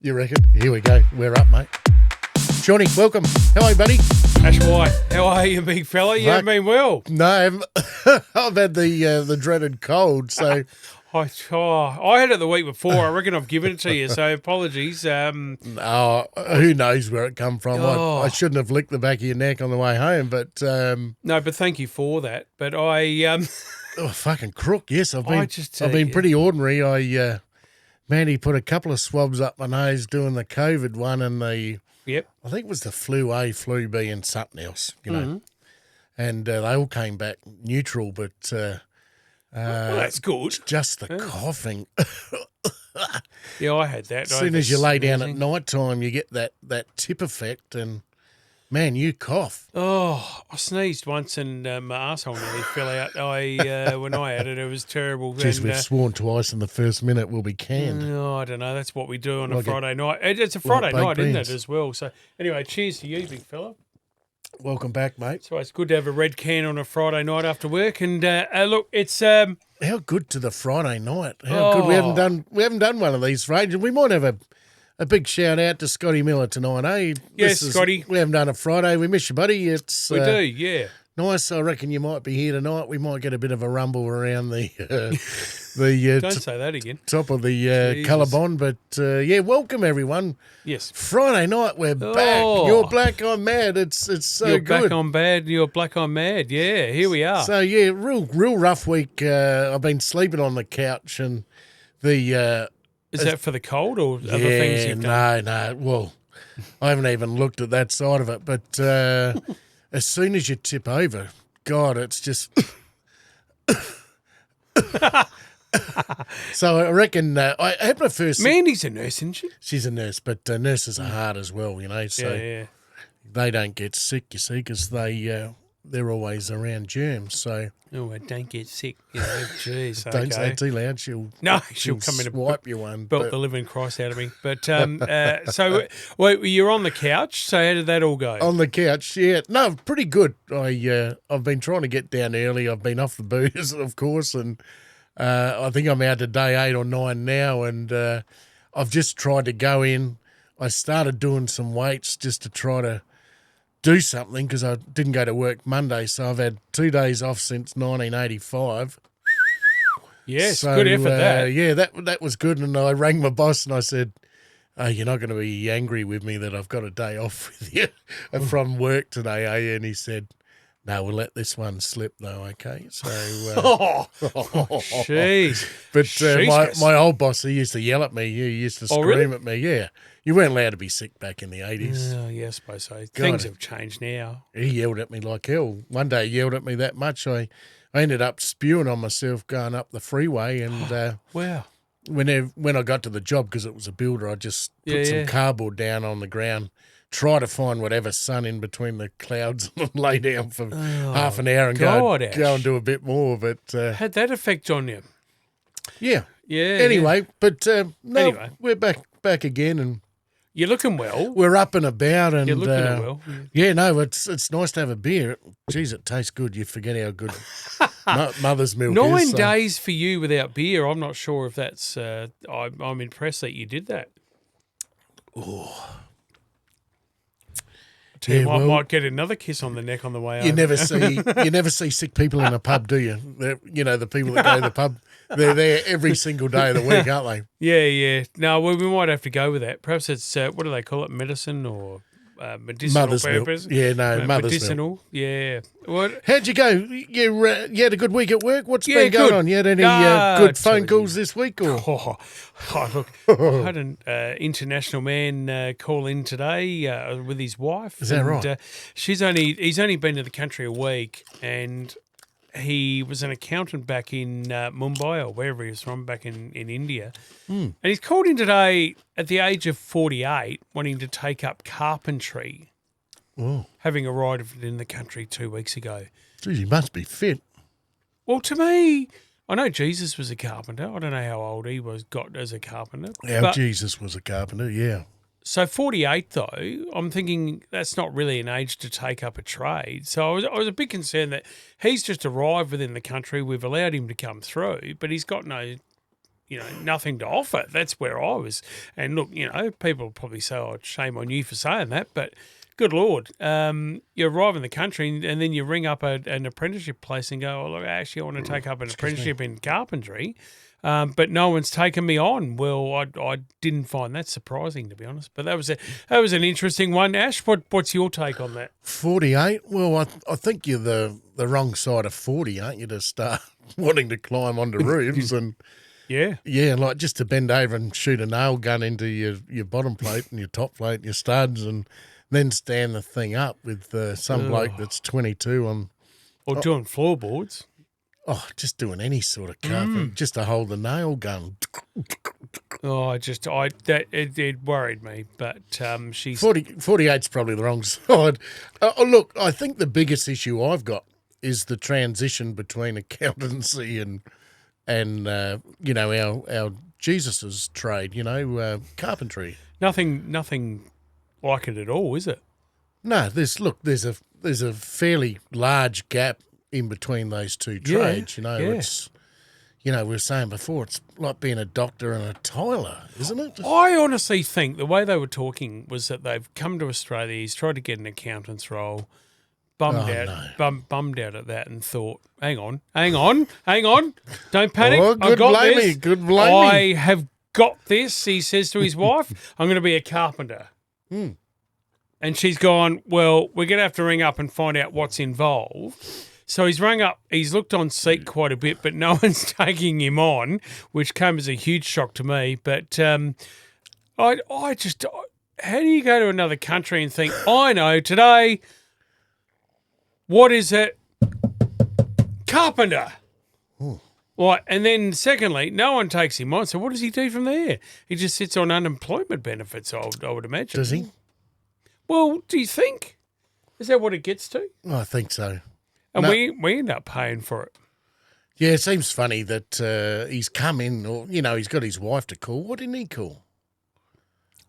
You reckon? Here we go. We're up, mate. Shawnee, welcome. How are you, buddy? Ash White, how are you, big fella? You haven't been well. No, I've had the dreaded cold, so... I had it the week before. I reckon I've given it to you, so apologies. Who knows where it come from? I shouldn't have licked the back of your neck on the way home, but... No, but thank you for that. But I... fucking crook, yes. I've been pretty ordinary. Mandy put a couple of swabs up my nose doing the COVID one and the... Yep. I think it was the flu A, flu B and something else, you know. Mm-hmm. And they all came back neutral, but... well, that's good. Just the coughing. Yeah, I had that. As soon as you lay down at night time, you get that tip effect and... Man, you cough. Oh, I sneezed once and my arsehole nearly fell out. When I had it, it was terrible. Jeez, we've sworn twice in the first minute we'll be canned. No, I don't know. That's what we do on a Friday night. It's a Friday night, isn't it, as well? So anyway, cheers to you, big fella. Welcome back, mate. So it's good to have a red can on a Friday night after work. And look, it's how good to the Friday night. How good we haven't done one of these for ages. We might have a big shout out to Scotty Miller tonight, eh? Yes, Scotty. We haven't done a Friday. We miss you, buddy. We do, yeah. Nice. I reckon you might be here tonight. We might get a bit of a rumble around the Don't say that again. Top of the Colorbond, but welcome everyone. Yes. Friday night, we're back. You're black, I'm mad. It's so you're good. You're back, I'm bad. You're black, I'm mad. Yeah, here we are. So real rough week. I've been sleeping on the couch and the. Is that for the cold or other things you've done? No. Well, I haven't even looked at that side of it. But as soon as you tip over, God, it's just... So I reckon I had my first... Mandy's a nurse, isn't she? She's a nurse, but nurses are hard as well, you know. So they don't get sick, you see, because they're always around germs, so... Oh, I don't get sick, you know, jeez. Don't say it too loud, she'll come in and wipe you one. Belt the living Christ out of me. But, so, you're on the couch, so how did that all go? On the couch, yeah. No, pretty good. I've been trying to get down early. I've been off the booze, of course, and I think I'm out to day 8 or 9 now, and I've just tried to go in. I started doing some weights just to try to do something because I didn't go to work Monday, so I've had 2 days off since 1985. Yes, so, good effort that. Yeah, that was good, and I rang my boss and I said, you're not going to be angry with me that I've got a day off with you from work today, are you? And he said, no, we'll let this one slip though, okay? So, jeez. But my old boss, he used to yell at me. He used to scream at me, yeah. You weren't allowed to be sick back in the 80s. Oh, yeah, I suppose so. Things have changed now. He yelled at me like hell. One day he yelled at me that much, I ended up spewing on myself going up the freeway. And wow. When I got to the job, because it was a builder, I just put some cardboard down on the ground, try to find whatever sun in between the clouds and lay down for half an hour and go and do a bit more. But had that effect on you? Yeah. Yeah. Anyway, but we're back again and you're looking well. We're up and about, and you're looking well. Yeah, no, it's nice to have a beer. Geez, it tastes good. You forget how good mother's milk 9 is. 9 days for you without beer. I'm not sure if that's. I'm impressed that you did that. Oh. I might get another kiss on the neck on the way you over. You never see sick people in a pub, do you? The people that go to the pub, they're there every single day of the week, aren't they? Yeah. No, we might have to go with that. Perhaps it's what do they call it, medicine or medicinal mother's purpose? Milk. Yeah, no, mother's medicinal. Milk. Yeah. What? How'd you go? You had a good week at work. What's been going on? You had any good phone calls this week? Or? Look, I had an international man call in today with his wife. Is that right? He's only been to the country a week, and he was an accountant back in Mumbai or wherever he was from, back in India. And he's called in today at the age of 48, wanting to take up carpentry. Oh. Having arrived in the country 2 weeks ago. Geez, he must be fit. Well, to me, I know Jesus was a carpenter. I don't know how old he got as a carpenter. Jesus was a carpenter, yeah. So 48, though, I'm thinking that's not really an age to take up a trade. So I was a bit concerned that he's just arrived within the country. We've allowed him to come through, but he's got no nothing to offer. That's where I was. And look, people will probably say, "Oh, shame on you for saying that," but good Lord, you arrive in the country and then you ring up an apprenticeship place and go, "Oh, look, actually, I want to take up an apprenticeship in carpentry." But no one's taken me on. Well, I didn't find that surprising, to be honest. But that was an interesting one. Ash, what's your take on that? 48. Well, I think you're the wrong side of 40, aren't you, to start wanting to climb onto roofs and yeah, like just to bend over and shoot a nail gun into your bottom plate and your top plate and your studs and then stand the thing up with some bloke that's 22 on or doing floorboards. Oh, just doing any sort of carpet, just to hold the nail gun. Oh, it worried me, but she's 48's probably the wrong side. Look, I think the biggest issue I've got is the transition between accountancy and our Jesus's trade, carpentry. Nothing like it at all, is it? No, there's a fairly large gap in between those two trades, it's, we were saying before, it's like being a doctor and a tiler, isn't it? I honestly think the way they were talking was that they've come to Australia, he's tried to get an accountant's role, bummed out at that and thought, hang on, don't panic, Oh, I've got this. Good blame I have got this, he says to his wife, I'm going to be a carpenter. And she's gone, well, we're going to have to ring up and find out what's involved. So he's rung up, he's looked on Seek quite a bit, but no one's taking him on, which came as a huge shock to me. But I just, how do you go to another country and think, I know, today, what is it? Carpenter. Right, and then secondly, no one takes him on, so what does he do from there? He just sits on unemployment benefits, I would imagine. Does he? Well, do you think? Is that what it gets to? I think so. And we end up paying for it. Yeah, it seems funny that he's come in, or, he's got his wife to call. What didn't he call?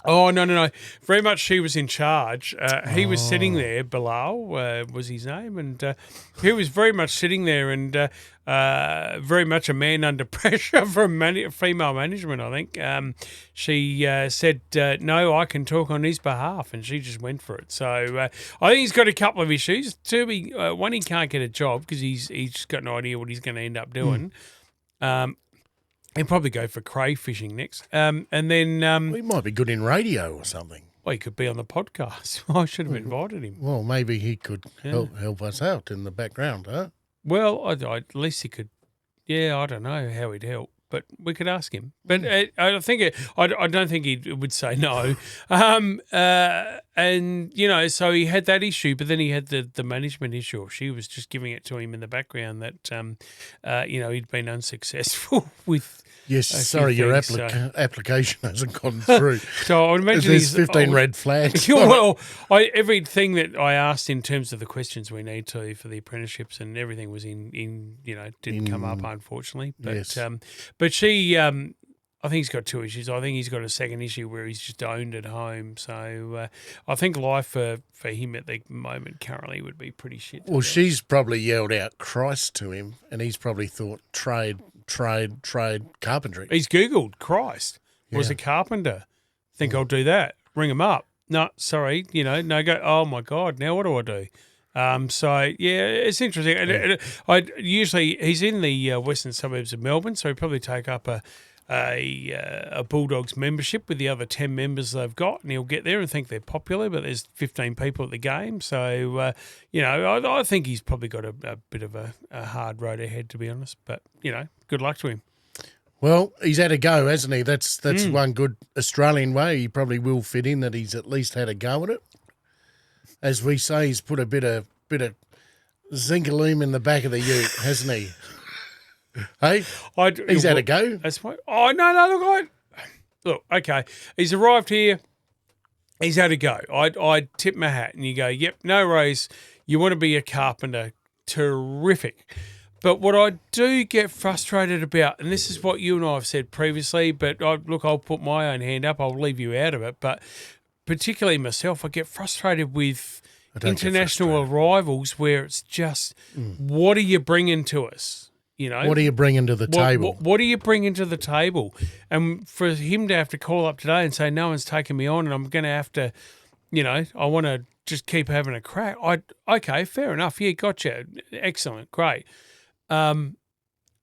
Oh, no. Very much she was in charge. He was sitting there, Bilal was his name, and he was very much sitting there and very much a man under pressure from female management, I think. She said, no, I can talk on his behalf, and she just went for it. So I think he's got a couple of issues. One, he can't get a job because he's got no idea what he's going to end up doing. He'll probably go for crayfishing next. And then... he might be good in radio or something. Well, he could be on the podcast. I should have invited him. Well, maybe he could help us out in the background, huh? Well, at least he could... Yeah, I don't know how he'd help, but we could ask him. But I don't think he would say no. And, so he had that issue, but then he had the management issue. She was just giving it to him in the background that, he'd been unsuccessful with... Yes, sorry, your application hasn't gone through. So I would imagine there's 15 red flags. Well, everything that I asked in terms of the questions we need to for the apprenticeships and everything was didn't come up, unfortunately. But yes. But she, I think he's got two issues. I think he's got a second issue where he's just owned at home. So I think life for him at the moment currently would be pretty shit. Well, she's probably yelled out Christ to him, and he's probably thought trade, carpentry. He's Googled Christ was a carpenter. Think I'll do that. Ring him up. No, sorry, no go. Oh my God, now what do I do? So yeah, it's interesting. Yeah. Usually he's in the western suburbs of Melbourne, so he'd probably take up a Bulldogs membership with the other 10 members they've got, and he'll get there and think they're popular, but there's 15 people at the game. So, I think he's probably got a bit of a hard road ahead, to be honest. But, good luck to him. Well, he's had a go, hasn't he? That's one good Australian way. He probably will fit in that he's at least had a go at it. As we say, he's put a bit of zinc-a-loom in the back of the ute, hasn't he? Hey, he's had a go. That's why. Oh no! Look, okay. He's arrived here. He's had a go. I tip my hat, and you go, yep, no worries. You want to be a carpenter? Terrific. But what I do get frustrated about, and this is what you and I have said previously, but I'll put my own hand up. I'll leave you out of it. But particularly myself, I get frustrated with international arrivals where it's just, what are you bringing to us? You know, What are you bringing to the table? What are you bringing to the table? And for him to have to call up today and say, no one's taking me on and I'm going to have to, you know, I want to just keep having a crack. Okay, fair enough. Yeah, gotcha. Excellent. Great. And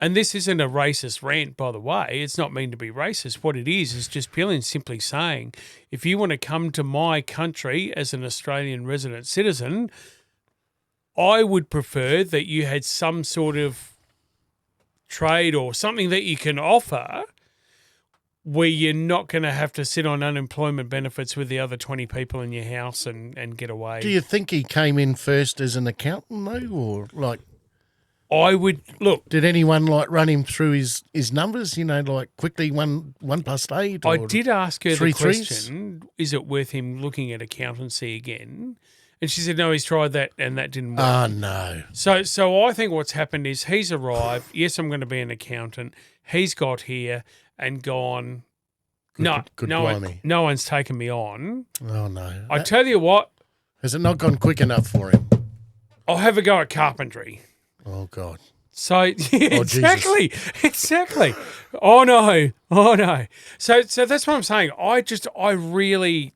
this isn't a racist rant, by the way. It's not meant to be racist. What it is just purely and simply saying, if you want to come to my country as an Australian resident citizen, I would prefer that you had some sort of trade or something that you can offer where you're not going to have to sit on unemployment benefits with the other 20 people in your house and get away. Do you think he came in first as an accountant, though, or like? I would look. Did anyone like run him through his numbers? You know, like quickly 1 + 8. I did ask her the threes? question: is it worth him looking at accountancy again? And she said, no, he's tried that and that didn't work. Oh, no. So I think what's happened is he's arrived. Yes, I'm going to be an accountant. He's got here and gone. No one's taken me on. Oh, no. I tell you what. Has it not gone quick enough for him? I'll have a go at carpentry. Oh, God. So exactly. Oh no. So that's what I'm saying. I really,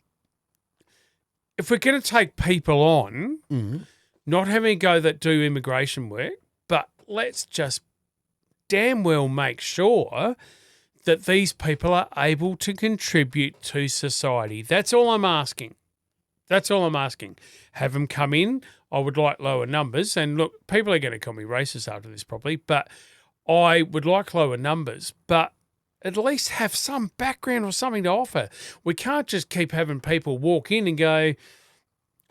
if we're going to take people on, not having a go that do immigration work, but let's just damn well make sure that these people are able to contribute to society. That's all I'm asking. Have them come in. I would like lower numbers. And look, people are going to call me racist after this probably, but I would like lower numbers, but at least have some background or something to offer. We can't just keep having people walk in and go,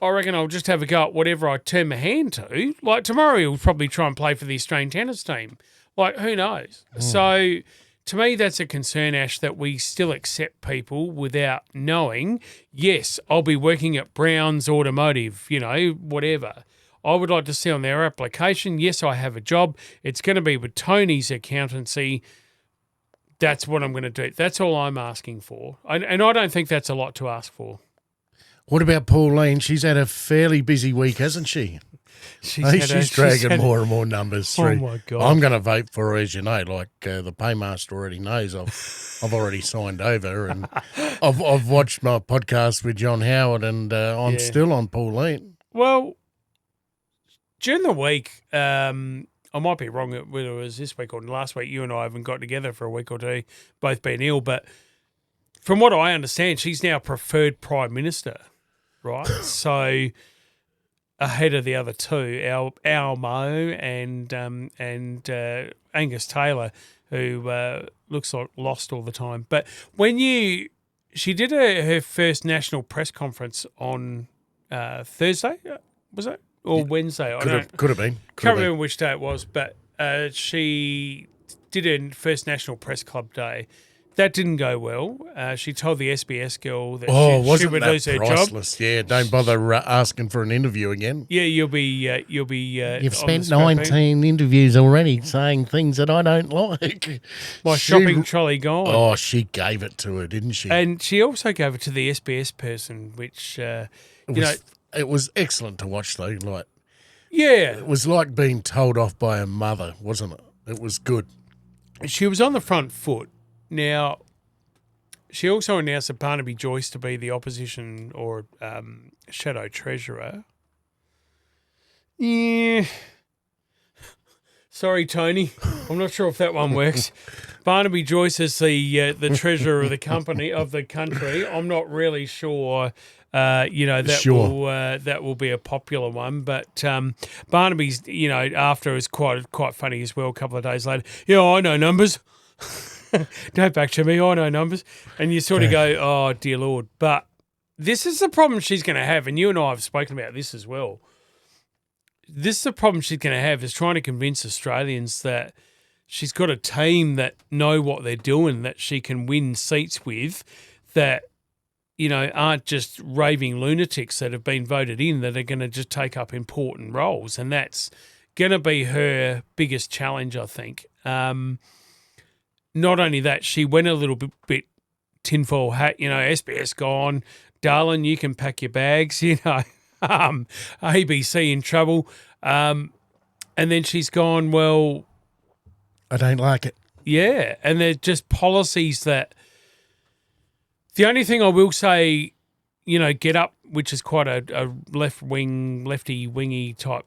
I reckon I'll just have a go at whatever I turn my hand to. Like tomorrow he'll probably try and play for the Australian tennis team. Like, who knows? So to me, that's a concern, Ash, that we still accept people without knowing, yes, I'll be working at Brown's Automotive, you know, whatever. I would like to see on their application, yes, I have a job. It's going to be with Tony's accountancy. That's what I'm going to do. That's all I'm asking for. And I don't think that's a lot to ask for. What about Pauline? She's had a fairly busy week, hasn't she? She's dragging more and more numbers through. Oh, my God. I'm going to vote for her, as you know. Like the paymaster already knows, I've already signed over, and I've watched my podcast with John Howard, and I'm still on Pauline. Well, during the week, I might be wrong whether it was this week or last week. You and I haven't got together for a week or two, both being ill. But from what I understand, she's now preferred Prime Minister, right? So ahead of the other two, Al Mo and Angus Taylor, who looks like lost all the time. But she did her first national press conference on Thursday, was it? Or Wednesday? Could have been. Can't remember which day it was, but she did her first National Press Club day. That didn't go well. She told the SBS girl that she would lose her job. Yeah, don't bother asking for an interview again. Yeah, you'll be. You've spent 19 interviews already saying things that I don't like. My shopping trolley gone. Oh, she gave it to her, didn't she? And she also gave it to the SBS person, which it was excellent to watch, though. Like, yeah, it was like being told off by her mother, wasn't it? It was good. She was on the front foot. Now, she also announced Barnaby Joyce to be the opposition or shadow treasurer. Yeah. Sorry, Tony. I'm not sure if that one works. Barnaby Joyce is the treasurer of the country. I'm not really sure. That will be a popular one, but Barnaby's, after is quite funny as well. A couple of days later, I know numbers. Don't back to me. I know numbers, and you sort of go, "Oh dear Lord!" But this is the problem she's going to have, and you and I have spoken about this as well. This is the problem she's going to have is trying to convince Australians that she's got a team that know what they're doing, that she can win seats with, that aren't just raving lunatics that have been voted in that are going to just take up important roles. And that's going to be her biggest challenge, I think. Not only that, she went a little bit tinfoil hat, SBS gone, darling, you can pack your bags, ABC in trouble. And then she's gone, well, I don't like it. Yeah, and they're just policies that. The only thing I will say, Get Up, which is quite a lefty wingy type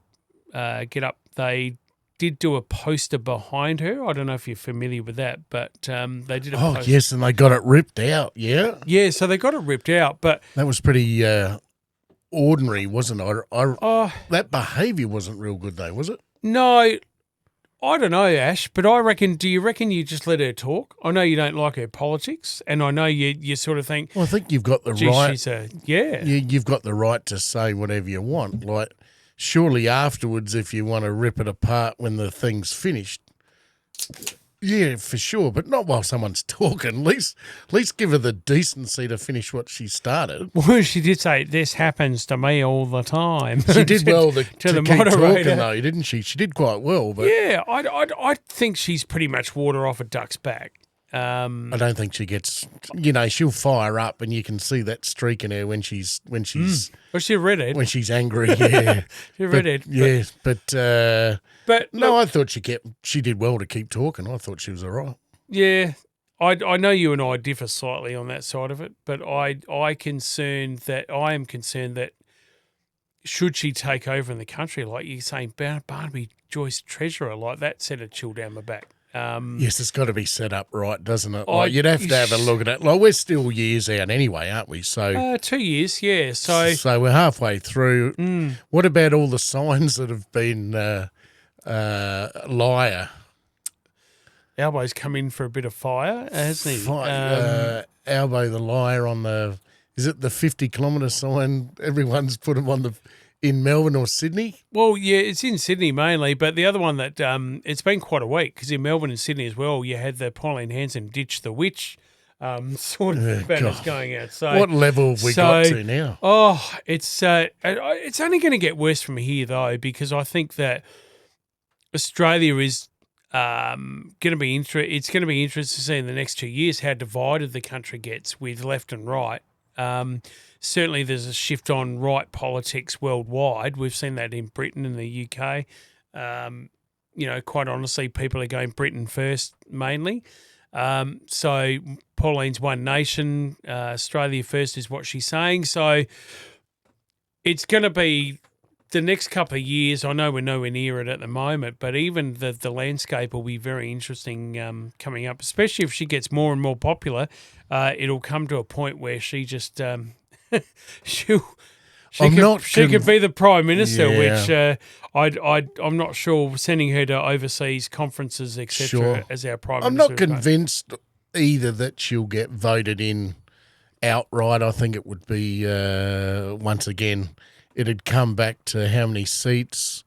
Get Up. They did do a poster behind her. I don't know if you're familiar with that, but they did a poster. Oh, yes, and they got it ripped out, yeah? Yeah, so they got it ripped out, but... That was pretty ordinary, wasn't it? That behaviour wasn't real good, though, was it? No, I don't know, Ash, but do you reckon you just let her talk? I know you don't like her politics, and I know you sort of think... Well, I think you've got the right... Yeah. You've got the right to say whatever you want, like... Surely afterwards, if you want to rip it apart when the thing's finished, yeah, for sure. But not while someone's talking. At least give her the decency to finish what she started. Well, she did say, "This happens to me all the time." She did well to the keep moderator. talking, though, didn't she? She did quite well. But yeah, I think she's pretty much water off a duck's back. I don't think she gets. She'll fire up, and you can see that streak in her when she's. Well, she read it when she's angry. Yeah, she read it. Yeah, but no, look, I thought she did well to keep talking. I thought she was all right. Yeah, I know you and I differ slightly on that side of it, but I am concerned that should she take over in the country, like you're saying, Barnaby Joyce Treasurer, like that sent a chill down my back. Yes, it's got to be set up right, doesn't it? Like, you'd have to have a look at it. Like, we're still years out anyway, aren't we? So 2 years, yeah. So we're halfway through. What about all the signs that have been liar? Albo's come in for a bit of fire, hasn't he? Albo the liar on is it the 50-kilometre sign? Everyone's put them on in Melbourne or Sydney? Well, yeah, it's in Sydney mainly, but the other one that it's been quite a week because in Melbourne and Sydney as well, you had the Pauline Hanson ditch the witch sort of banners going out. So what level have we got to now? Oh, it's only going to get worse from here though because I think that Australia is going to be it's going to be interesting to see in the next 2 years how divided the country gets with left and right. Certainly there's a shift on right politics worldwide. We've seen that in Britain and the UK. Quite honestly, people are going Britain first mainly. So Pauline's One Nation, Australia first is what she's saying. So it's going to be the next couple of years. I know we're nowhere near it at the moment, but even the landscape will be very interesting coming up, especially if she gets more and more popular. It'll come to a point where she just she could be the Prime Minister, which I'm not sure sending her to overseas conferences, etc., as our Prime Minister. I'm not convinced either that she'll get voted in outright. I think it would be, once again, it'd come back to how many seats,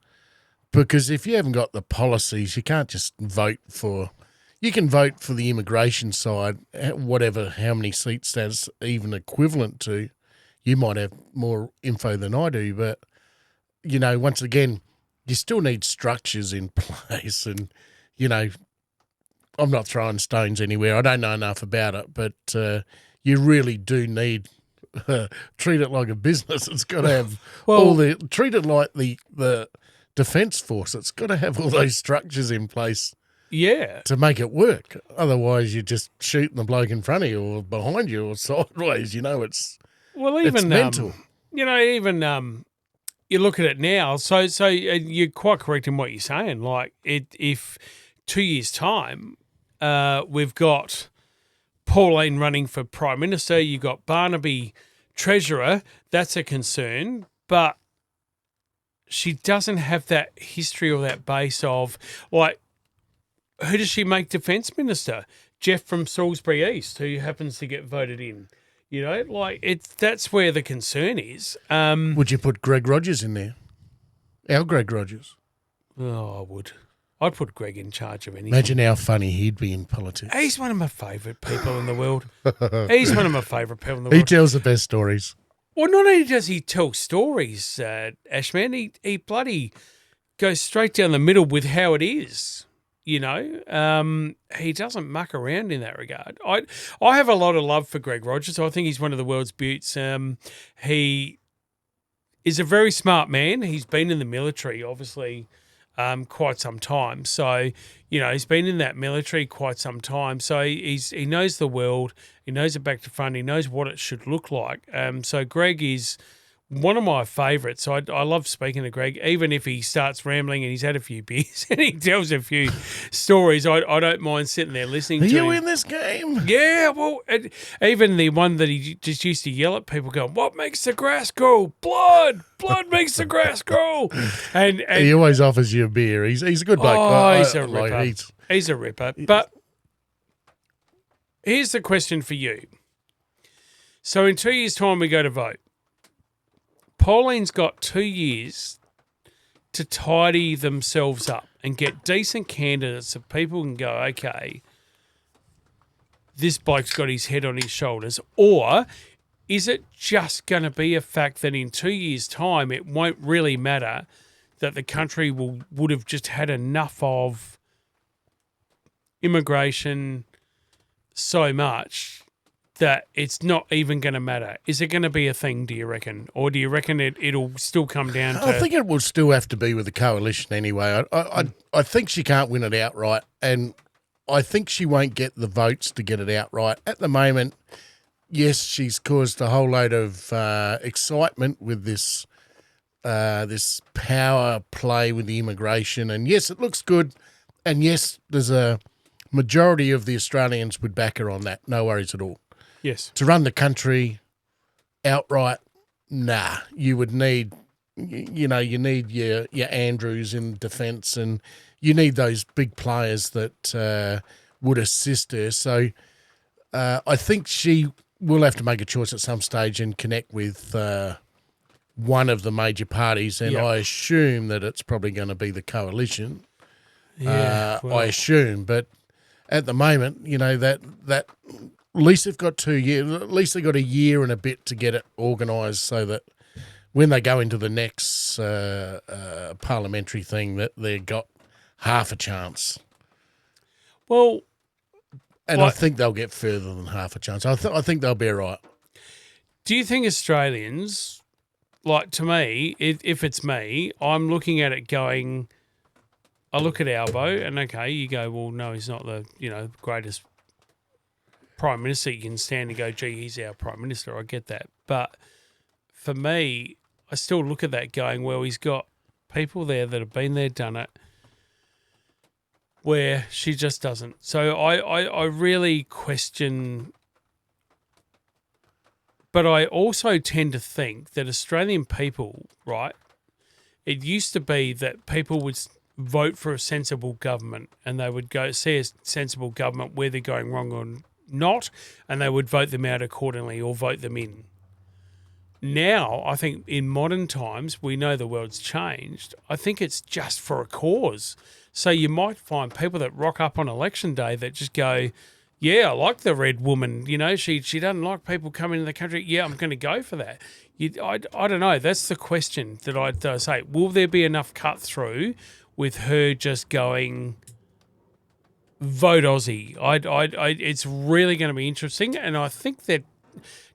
because if you haven't got the policies, you can't just vote for... You can vote for the immigration side, whatever, how many seats that's even equivalent to. You might have more info than I do, but, once again, you still need structures in place. And, I'm not throwing stones anywhere. I don't know enough about it, but you really do need treat it like a business. It's got to have treat it like the Defence Force. It's got to have all those structures in place. Yeah. To make it work. Otherwise, you're just shooting the bloke in front of you or behind you or sideways. It's... Well, even it's mental. You look at it now. So you're quite correct in what you're saying. Like, if 2 years' time, we've got Pauline running for Prime Minister, you've got Barnaby Treasurer. That's a concern, but she doesn't have that history or that base of like. Who does she make Defence Minister? Jeff from Salisbury East, who happens to get voted in. That's where the concern is. Would you put Greg Rogers in there? Our Greg Rogers? Oh, I would. I'd put Greg in charge of anything. Imagine how funny he'd be in politics. He's one of my favourite people in the world. He's one of my favourite people in the world. He tells the best stories. Well, not only does he tell stories, Ashman, he bloody goes straight down the middle with how it is. He doesn't muck around in that regard. I have a lot of love for Greg Rogers. I think he's one of the world's beauts. He is a very smart man. He's been in the military, obviously, quite some time. So, he's been in that military quite some time. So he knows the world. He knows it back to front. He knows what it should look like. So Greg is one of my favourites. I love speaking to Greg, even if he starts rambling and he's had a few beers and he tells a few stories. I don't mind sitting there listening to him. Are you in this game? Yeah, well, even the one that he just used to yell at people going, what makes the grass grow? Blood! Blood makes the grass grow! And he always offers you a beer. He's a good bloke. Oh, he's a ripper. He's a ripper. But here's the question for you. So in 2 years' time, we go to vote. Pauline's got 2 years to tidy themselves up and get decent candidates so people can go, okay, this bloke's got his head on his shoulders. Or is it just going to be a fact that in 2 years' time it won't really matter, that the country would have just had enough of immigration so much that it's not even going to matter? Is it going to be a thing, do you reckon? Or do you reckon it'll still come down to... I think it will still have to be with the coalition anyway. I think she can't win it outright, and I think she won't get the votes to get it outright. At the moment, yes, she's caused a whole load of excitement with this power play with the immigration, and yes, it looks good, and yes, there's a majority of the Australians would back her on that. No worries at all. Yes. To run the country outright, nah. You would need, you need your Andrews in defence, and you need those big players that would assist her. So I think she will have to make a choice at some stage and connect with one of the major parties, and I assume that it's probably going to be the coalition. Yeah, I assume, but at the moment, that at least they've got 2 years. At least they got a year and a bit to get it organised, so that when they go into the next parliamentary thing, that they've got half a chance. Well, and I think they'll get further than half a chance. I think they'll be all right. Do you think Australians, like, to me, if it's me, I'm looking at it going, I look at Albo and, okay, you go, well, no, he's not the, greatest Prime Minister. You can stand and go, gee, he's our Prime Minister. I get that. But for me, I still look at that going, well, he's got people there that have been there, done it, where she just doesn't. So I really question, but I also tend to think that Australian people, right, it used to be that people would vote for a sensible government and they would go see a sensible government where they're going wrong or not, and they would vote them out accordingly or vote them in. Now, I think in modern times, we know the world's changed. I think it's just for a cause. So you might find people that rock up on election day that just go, yeah, I like the red woman. She doesn't like people coming into the country. Yeah, I'm going to go for that. I don't know. That's the question that I'd say. Will there be enough cut through with her just going, vote Aussie? It's really going to be interesting. And I think that,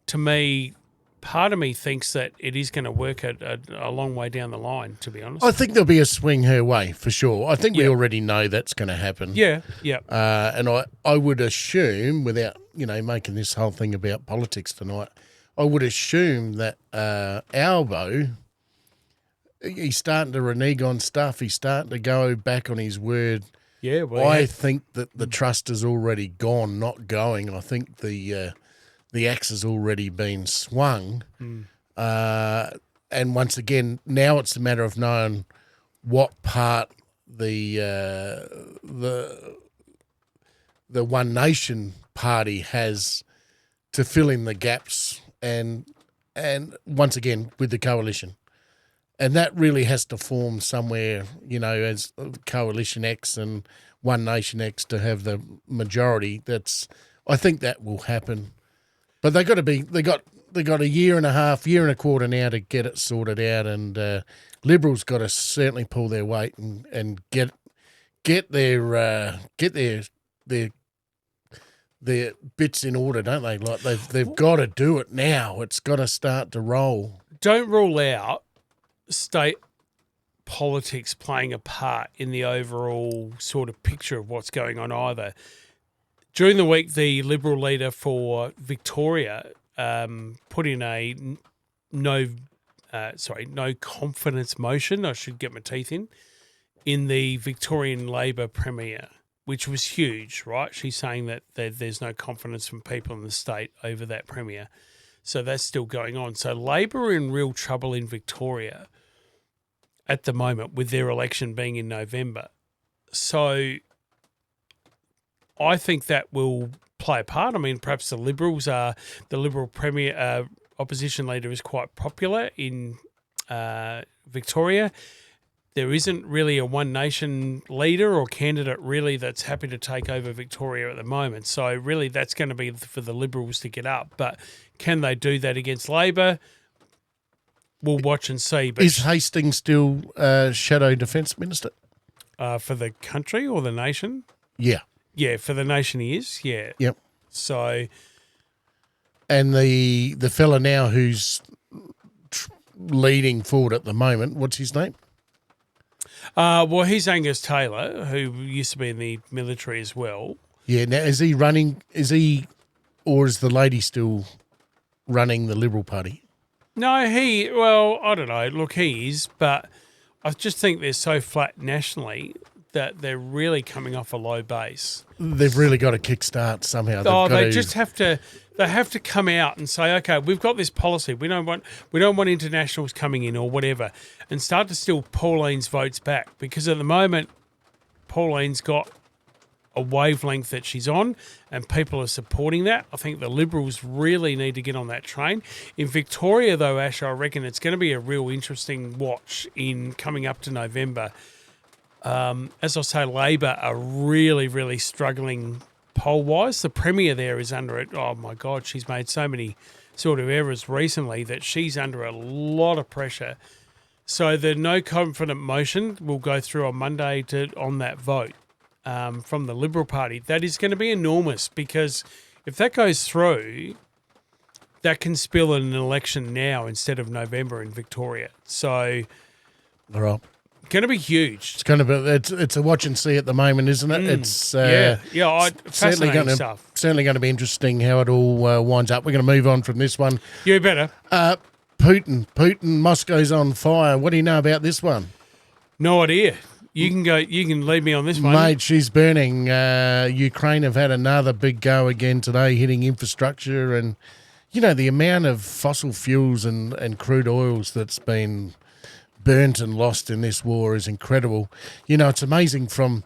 to me, part of me thinks that it is going to work a long way down the line, to be honest. I think there'll be a swing her way, for sure. I think we already know that's going to happen. Yeah. And I would assume, without, making this whole thing about politics tonight, I would assume that Albo, he's starting to renege on stuff. He's starting to go back on his word. Yeah, well, I think that the trust has already gone, not going. I think the axe has already been swung. And once again, now it's a matter of knowing what part the One Nation party has to fill in the gaps, and once again with the coalition. And that really has to form somewhere, as Coalition X and One Nation X to have the majority. I think that will happen. But they got a year and a quarter now to get it sorted out, and Liberals got to certainly pull their weight and get their bits in order, don't they? Like they've got to do it now. It's got to start to roll. Don't rule out politics playing a part in the overall sort of picture of what's going on either. During the week, the Liberal leader for Victoria put in a no confidence motion. I should get my teeth in the Victorian Labor Premier, which was huge, right? She's saying that there's no confidence from people in the state over that Premier. So that's still going on. So Labor are in real trouble in Victoria at the moment with their election being in November. So I think that will play a part. I mean, perhaps the Liberal Premier opposition leader is quite popular in Victoria. There isn't really a One Nation leader or candidate really that's happy to take over Victoria at the moment. So really that's going to be for the Liberals to get up. But can they do that against Labor? We'll watch and see. But is Hastings still Shadow Defence Minister? For the country or the nation? Yeah. Yeah, for the nation he is, yeah. Yep. So... And the fella now who's leading forward at the moment, what's his name? Well, he's Angus Taylor, who used to be in the military as well. Yeah, now is he running, or is the lady still running the Liberal Party? No, I don't know. Look, he is, but I just think they're so flat nationally that they're really coming off a low base. They've really got to kickstart somehow. They have to come out and say, okay, we've got this policy. We don't want internationals coming in or whatever, and start to steal Pauline's votes back, because at the moment Pauline's got a wavelength that she's on and people are supporting that. I think the Liberals really need to get on that train. In Victoria, though, Ash, I reckon it's going to be a real interesting watch in coming up to November. As I say, Labor are really, really struggling poll-wise. The Premier there is under it. Oh, my God, she's made so many sort of errors recently that she's under a lot of pressure. So the no confident motion will go through on Monday on that vote from the Liberal Party. That is going to be enormous, because if that goes through, that can spill an election now instead of November in Victoria. So... All right. Going to be huge. It's going to be. It's a watch and see at the moment, isn't it? It's certainly going to be interesting how it all winds up. We're going to move on from this one. You better. Putin, Moscow's on fire. What do you know about this one? No idea. You can go. You can lead me on this one, mate. She's burning. Ukraine have had another big go again today, hitting infrastructure, and the amount of fossil fuels and crude oils that's been burnt and lost in this war is incredible. It's amazing from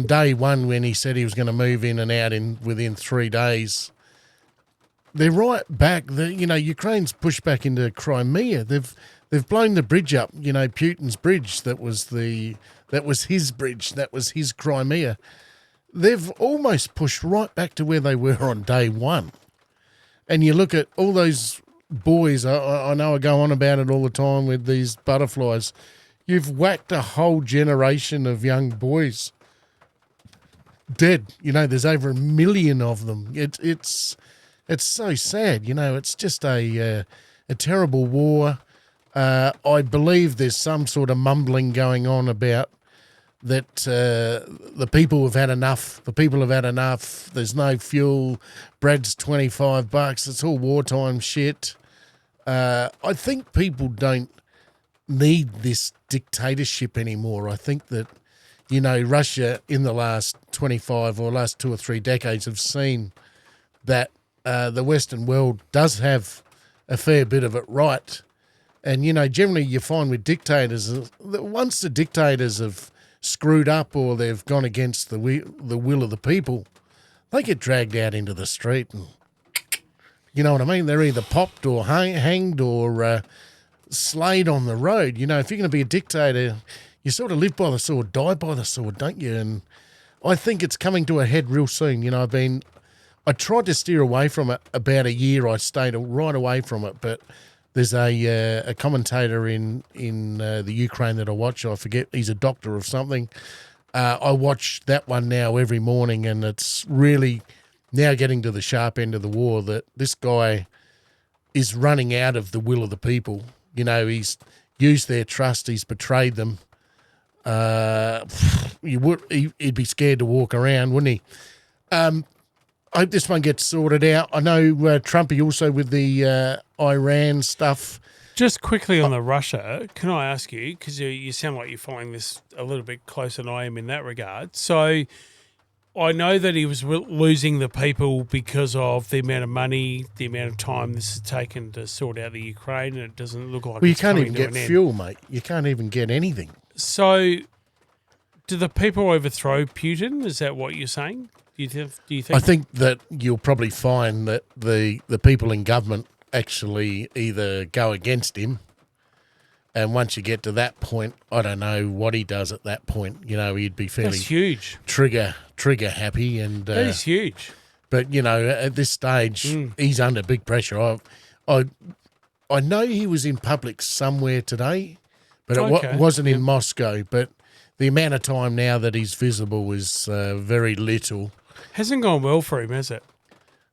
day one when he said he was going to move in and out within 3 days. They're right back. Ukraine's pushed back into Crimea. They've blown the bridge up. Putin's bridge. That was his bridge. That was his Crimea. They've almost pushed right back to where they were on day one. And you look at all those boys, I know I go on about it all the time with these butterflies. You've whacked a whole generation of young boys dead. There's over 1 million of them. It's so sad. It's just a terrible war. I believe there's some sort of mumbling going on about that the people have had enough. The people have had enough. There's no fuel. Bread's $25. It's all wartime shit. I think people don't need this dictatorship anymore. I think that, Russia in the last 25 or last 2 or 3 decades have seen that the Western world does have a fair bit of it right. And, generally you find with dictators, that once the dictators have screwed up or they've gone against the will of the people, they get dragged out into the street and, you know what I mean? They're either popped or hanged or slayed on the road. If you're going to be a dictator, you sort of live by the sword, die by the sword, don't you? And I think it's coming to a head real soon. I tried to steer away from it about a year. I stayed right away from it, but there's a commentator in the Ukraine that I watch. I forget, he's a doctor of something. I watch that one now every morning, and it's really now getting to the sharp end of the war that this guy is running out of the will of the people. He's used their trust, he's betrayed them, He'd be scared to walk around, wouldn't he? I hope this one gets sorted out. I know Trumpy also with the Iran stuff. Just quickly on the Russia, can I ask you, because you sound like you're following this a little bit closer than I am in that regard. So I know that he was losing the people because of the amount of money, the amount of time this has taken to sort out the Ukraine, and it doesn't look like Well, you it's can't coming even to get an fuel, mate. You can't even get anything. So do the people overthrow Putin? Is that what you're saying? Do you think? I think that you'll probably find that the people in government actually either go against him, and once you get to that point, I don't know what he does at that point. You know, he'd be fairly That's huge. trigger happy, and That is huge. But you know, at this stage, he's under big pressure. I know he was in public somewhere today, but it wasn't in Moscow. But the amount of time now that he's visible is very little. Hasn't gone well for him, has it?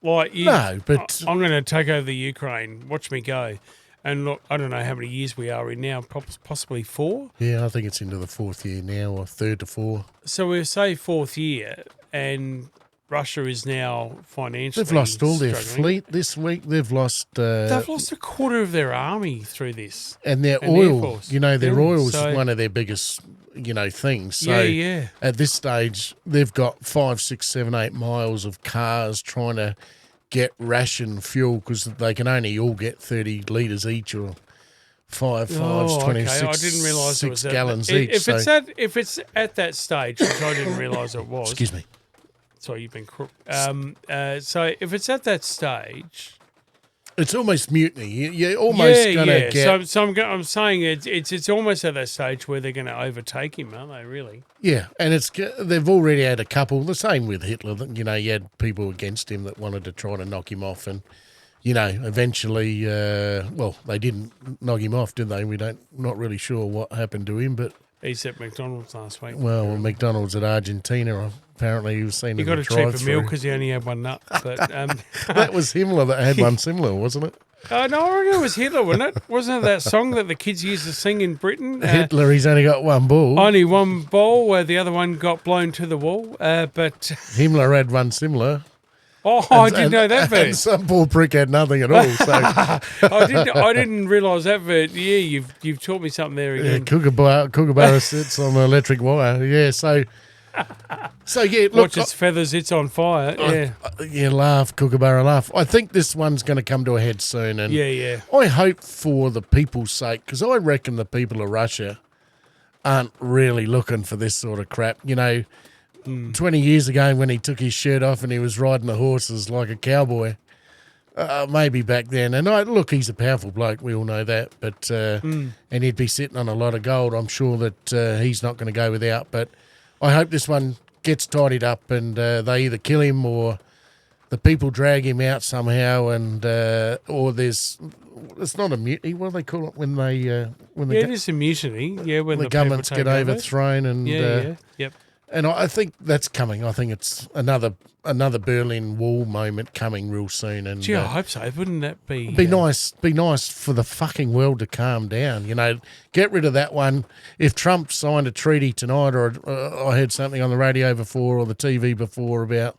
Like, No, but I'm going to take over the Ukraine. Watch me go. And look, I don't know how many years we are in now, possibly 4. yeah, I think it's into the 4th year now, or 3rd to 4. So we'll say 4th year, and Russia is now financially They've lost all their struggling. fleet this week. They've lost a quarter of their army through this. and their and Air oil. Force. You know, their Yeah, oil's so- one of their biggest, things. So Yeah. at this stage, they've got 5, 6, 7, 8 miles of cars trying to get ration fuel because they can only all get 30 litres each, or 5 fives, 26 I didn't realise it 6 was that. gallons If each. if it's at that stage, which I didn't realise it was. Excuse me. Sorry, you've been crook. So if it's at that stage, It's almost mutiny. You're almost going to get... So I'm saying it's almost at that stage where they're going to overtake him, aren't they? Really? Yeah, and they've already had a couple. The same with Hitler. You know, you had people against him that wanted to try to knock him off, and eventually, they didn't knock him off, did they? Not really sure what happened to him, but He's at McDonald's last week. well, McDonald's at Argentina. Apparently, he was seen. He in got the a cheaper meal drive-through. because he only had one nut. But That was Himmler that had one similar, wasn't it? no, I reckon it was Hitler, wasn't it? Wasn't it that song that the kids used to sing in Britain? Hitler, he's only got one ball. Only one ball, where the other one got blown to the wall. But Himmler had one similar. I didn't know that bit. And some poor prick had nothing at all. So I didn't realise that bit. Yeah, you've taught me something there yeah, again. Kookaburra sits on the electric wire. Yeah, so yeah. Look, Watch its feathers, it's on fire. Yeah, laugh, Kookaburra, laugh. I think this one's going to come to a head soon, and yeah. I hope for the people's sake, because I reckon the people of Russia aren't really looking for this sort of crap. 20 years ago when he took his shirt off and he was riding the horses like a cowboy, maybe back then. And look, he's a powerful bloke, we all know that. But and he'd be sitting on a lot of gold. I'm sure that he's not going to go without. But I hope this one gets tidied up and they either kill him or the people drag him out somehow, and or it's not a mutiny. What do they call it when It is a mutiny. Yeah, when the the governments people get take over. overthrown, and Yep. and I think that's coming. I think it's another Berlin Wall moment coming real soon. And Gee, I hope so. Wouldn't that be? Be nice for the fucking world to calm down. Get rid of that one. If Trump signed a treaty tonight, or I heard something on the radio before or the TV before about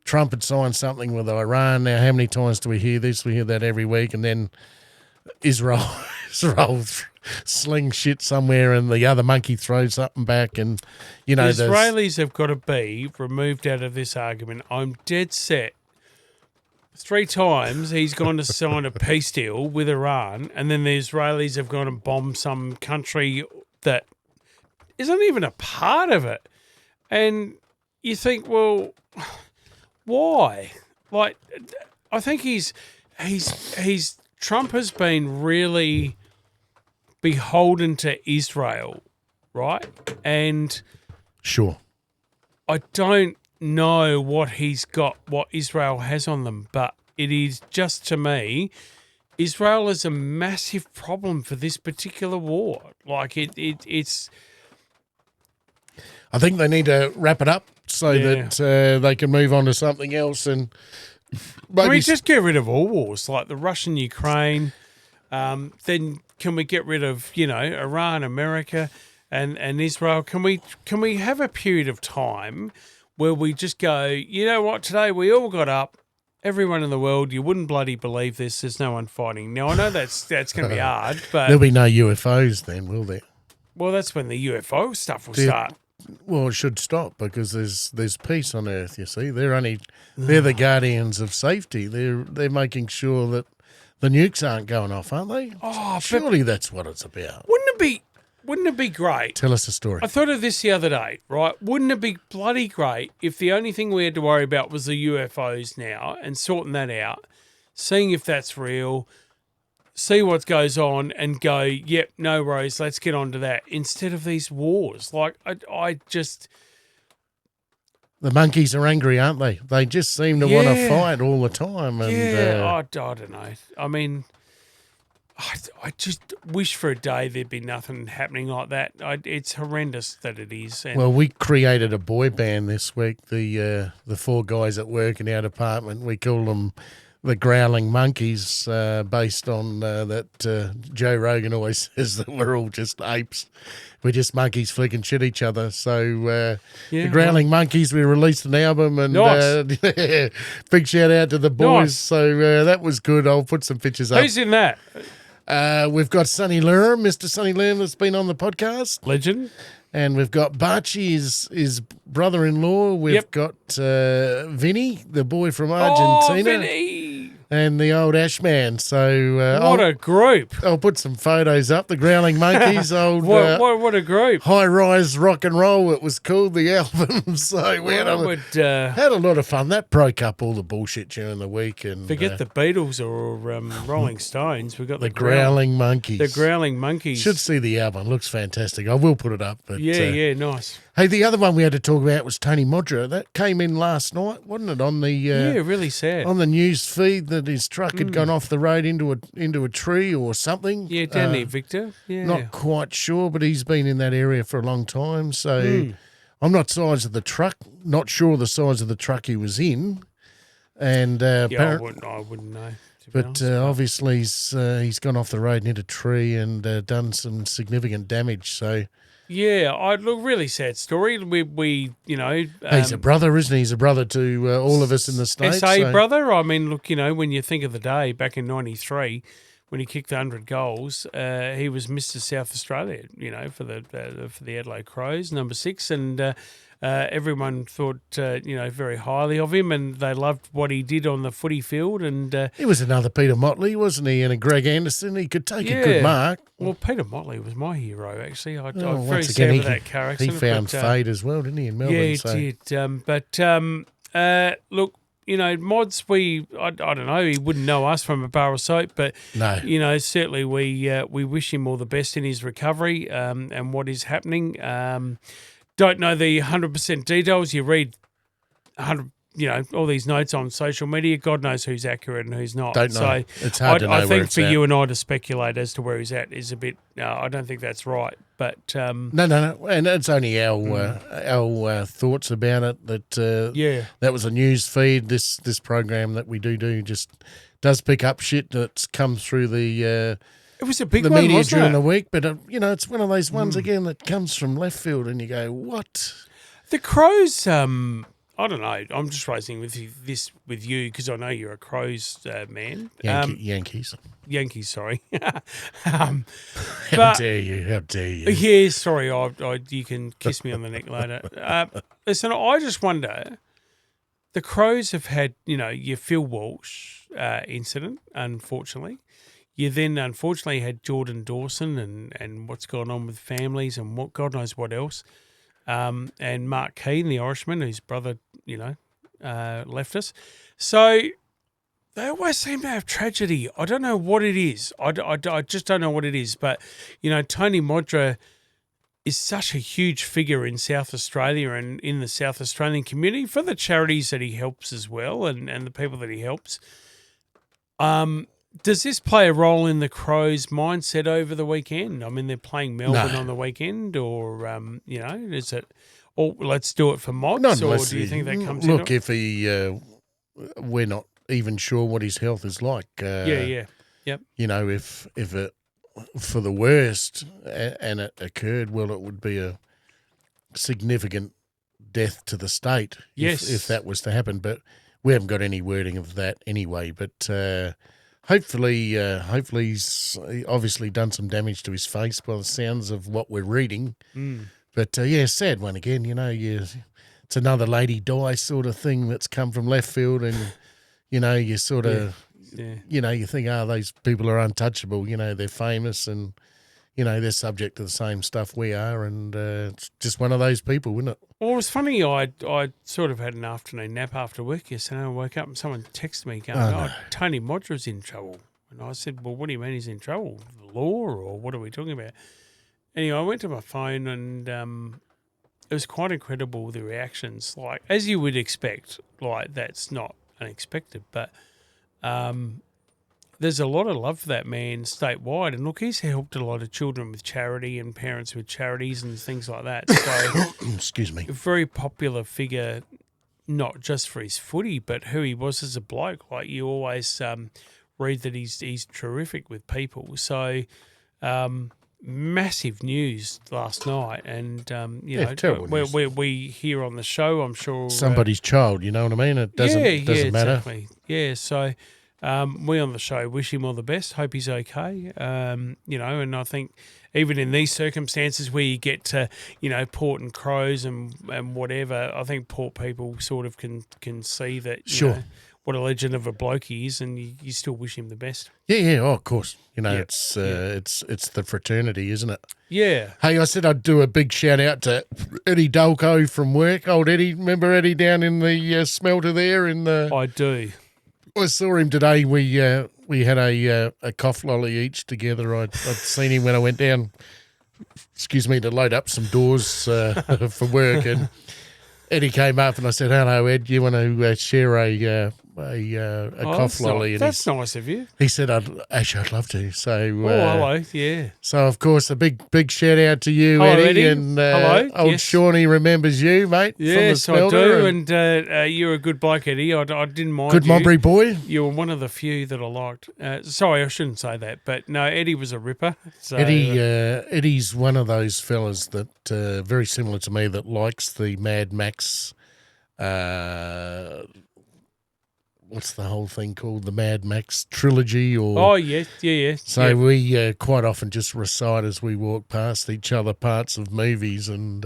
Trump had signed something with Iran. Now, how many times do we hear this? We hear that every week, and then Israel sling shit somewhere, and the other monkey throws something back, and The Israelis have got to be removed out of this argument. I'm dead set. 3 times he's gone to sign a peace deal with Iran, and then the Israelis have gone and bombed some country that isn't even a part of it. And you think, well, why? Like, I think Trump has been really beholden to Israel, right? And sure, I don't know what Israel has on them, but it is just, to me, Israel is a massive problem for this particular war. Like it's. I think they need to wrap it up so that they can move on to something else, and Can we just get rid of all wars, like the Russian-Ukraine? Then can we get rid of, Iran, America? and Israel, can we have a period of time where we just go, you know what, today we all got up, everyone in the world, you wouldn't bloody believe this, there's no one fighting. Now, I know that's going to be hard, but... There'll be no UFOs then, will there? Well, that's when the UFO stuff will start. Well, it should stop because there's peace on Earth, you see. They're the guardians of safety. They're making sure that the nukes aren't going off, aren't they? Oh, surely that's what it's about. Wouldn't it be great? Tell us a story. I thought of this the other day, right? Wouldn't it be bloody great if the only thing we had to worry about was the UFOs now and sorting that out, seeing if that's real, see what goes on and go, yep, no worries, let's get on to that, instead of these wars. Like, I just... The monkeys are angry, aren't they? They just seem to want to fight all the time. And, I don't know. I mean... I just wish for a day there'd be nothing happening like that. It's horrendous that it is. And well, we created a boy band this week. The 4 guys that work in our department, we call them the Growling Monkeys, based on that Joe Rogan always says that we're all just apes. We're just monkeys flicking shit at each other. So the Growling Monkeys, we released an album, and nice. Big shout out to the boys. Nice. So that was good. I'll put some pictures up. Who's in that? We've got Sonny Lerm, Mr. Sonny Lerm, that's been on the podcast. Legend. And we've got Barchi, his brother-in-law. We've got Vinny, the boy from Argentina. Oh, Vinny. And the old Ashman. So what a group. I'll put some photos up. The Growling Monkeys, old what a group. High-rise rock and roll, it was called, the album. So we had a lot of fun. That broke up all the bullshit during the week. And forget the Beatles or Rolling Stones. We've got the Growling Monkeys. The Growling Monkeys. Should see the album. Looks fantastic. I will put it up. But, yeah, nice. Hey, the other one we had to talk about was Tony Modra. That came in last night, wasn't it? On the really sad. On the news feed that his truck had gone off the road into a tree or something. Yeah, down near Victor. Yeah, not quite sure, but he's been in that area for a long time. So I'm not sure the size of the truck he was in. And I wouldn't know. But obviously he's gone off the road and hit a tree and done some significant damage. So. Yeah, I look, really sad story. We he's a brother, isn't he? He's a brother to all of us in the States. SA brother. I mean, look, when you think of the day back in '93 when he kicked 100 goals, he was Mr. South Australia. For the Adelaide Crows, number 6, and everyone thought very highly of him, and they loved what he did on the footy field. And he was another Peter Motley, wasn't he? And a Greg Anderson. He could take a good mark. Well, Peter Motley was my hero, actually. I'm very sad with that character. He found fade as well, didn't he, in Melbourne? Yeah, he did. Look, Mods, I don't know, he wouldn't know us from a bar of soap, but, no. Certainly we wish him all the best in his recovery and what is happening. Don't know the 100% details. You read 100, all these notes on social media. God knows who's accurate and who's not. Don't know. So it's hard to know. I think it's for at. you and I to speculate as to where he's at is a bit. I don't think that's right. But no, and it's only our thoughts about it. That was a news feed. This program that we do just does pick up shit that's come through the. It was a big the one, media wasn't during it? the week, but it's one of those ones again that comes from left field, and you go, "What?" The Crows. I don't know. I'm just raising with you because I know you're a Crows man. Yankees. Yankees, sorry. How dare you? Yeah, sorry. You can kiss me on the neck later. Listen, I just wonder. The Crows have had, your Phil Walsh incident, unfortunately. You then, unfortunately, had Jordan Dawson and what's going on with families and what God knows what else. And Mark Keane, the Irishman, whose brother, left us. So they always seem to have tragedy. I don't know what it is. I just don't know what it is. But, Tony Modra is such a huge figure in South Australia and in the South Australian community for the charities that he helps as well and the people that he helps. Does this play a role in the Crows' mindset over the weekend? I mean, they're playing Melbourne on the weekend, or is it? Or let's do it for mods, or do you think that comes? Look, if he, we're not even sure what his health is like. Yep. If it for the worst and it occurred, well, it would be a significant death to the state if that was to happen. But we haven't got any wording of that anyway. But hopefully he's obviously done some damage to his face by the sounds of what we're reading. But sad one again. It's another lady die sort of thing that's come from left field, and you sort of you think, those people are untouchable. They're famous and they're subject to the same stuff we are, and it's just one of those people, isn't it? Well, it was funny. I sort of had an afternoon nap after work yesterday. I woke up and someone texted me going, No. Tony Modra's in trouble. And I said, well, what do you mean he's in trouble? The law, or what are we talking about? Anyway, I went to my phone and it was quite incredible, the reactions. Like, as you would expect, like, that's not unexpected, but there's a lot of love for that man statewide. And look, he's helped a lot of children with charity and parents with charities and things like that. So, excuse me, a very popular figure, not just for his footy, but who he was as a bloke. Like, you always read that he's terrific with people. So, massive news last night. And, terrible news. we here on the show, I'm sure. Somebody's child, you know what I mean? It doesn't matter. Exactly. Yeah, so we on the show wish him all the best. Hope he's okay. And I think even in these circumstances where you get to, Port and Crows and whatever, I think Port people sort of can see that, Sure. What a legend of a bloke he is, and you still wish him the best. Yeah. Oh, of course. It's the fraternity, isn't it? Yeah. Hey, I said I'd do a big shout out to Eddie Dolko from work. Old Eddie, remember Eddie down in the smelter there? I do. I saw him today. We had a cough lolly each together. I'd seen him when I went down, to load up some doors for work, and Eddie came up and I said, "Hello, Ed. You want to share a cough lolly?" And that's nice of you. He said, "I'd love to." So, hello, yeah. So, of course, a big shout out to you, Hello, Eddie. Eddie. And Hello. old Yes. Shawnee remembers you, mate. Yes, from the I smelter, do. And you're a good bloke, Eddie. I didn't mind good you. Mobbery boy. You were one of the few that I liked. Sorry, I shouldn't say that, but no, Eddie was a ripper. So, Eddie's one of those fellas that very similar to me that likes the Mad Max. What's the whole thing called? The Mad Max trilogy? Or yes, yeah. So we quite often just recite as we walk past each other parts of movies, and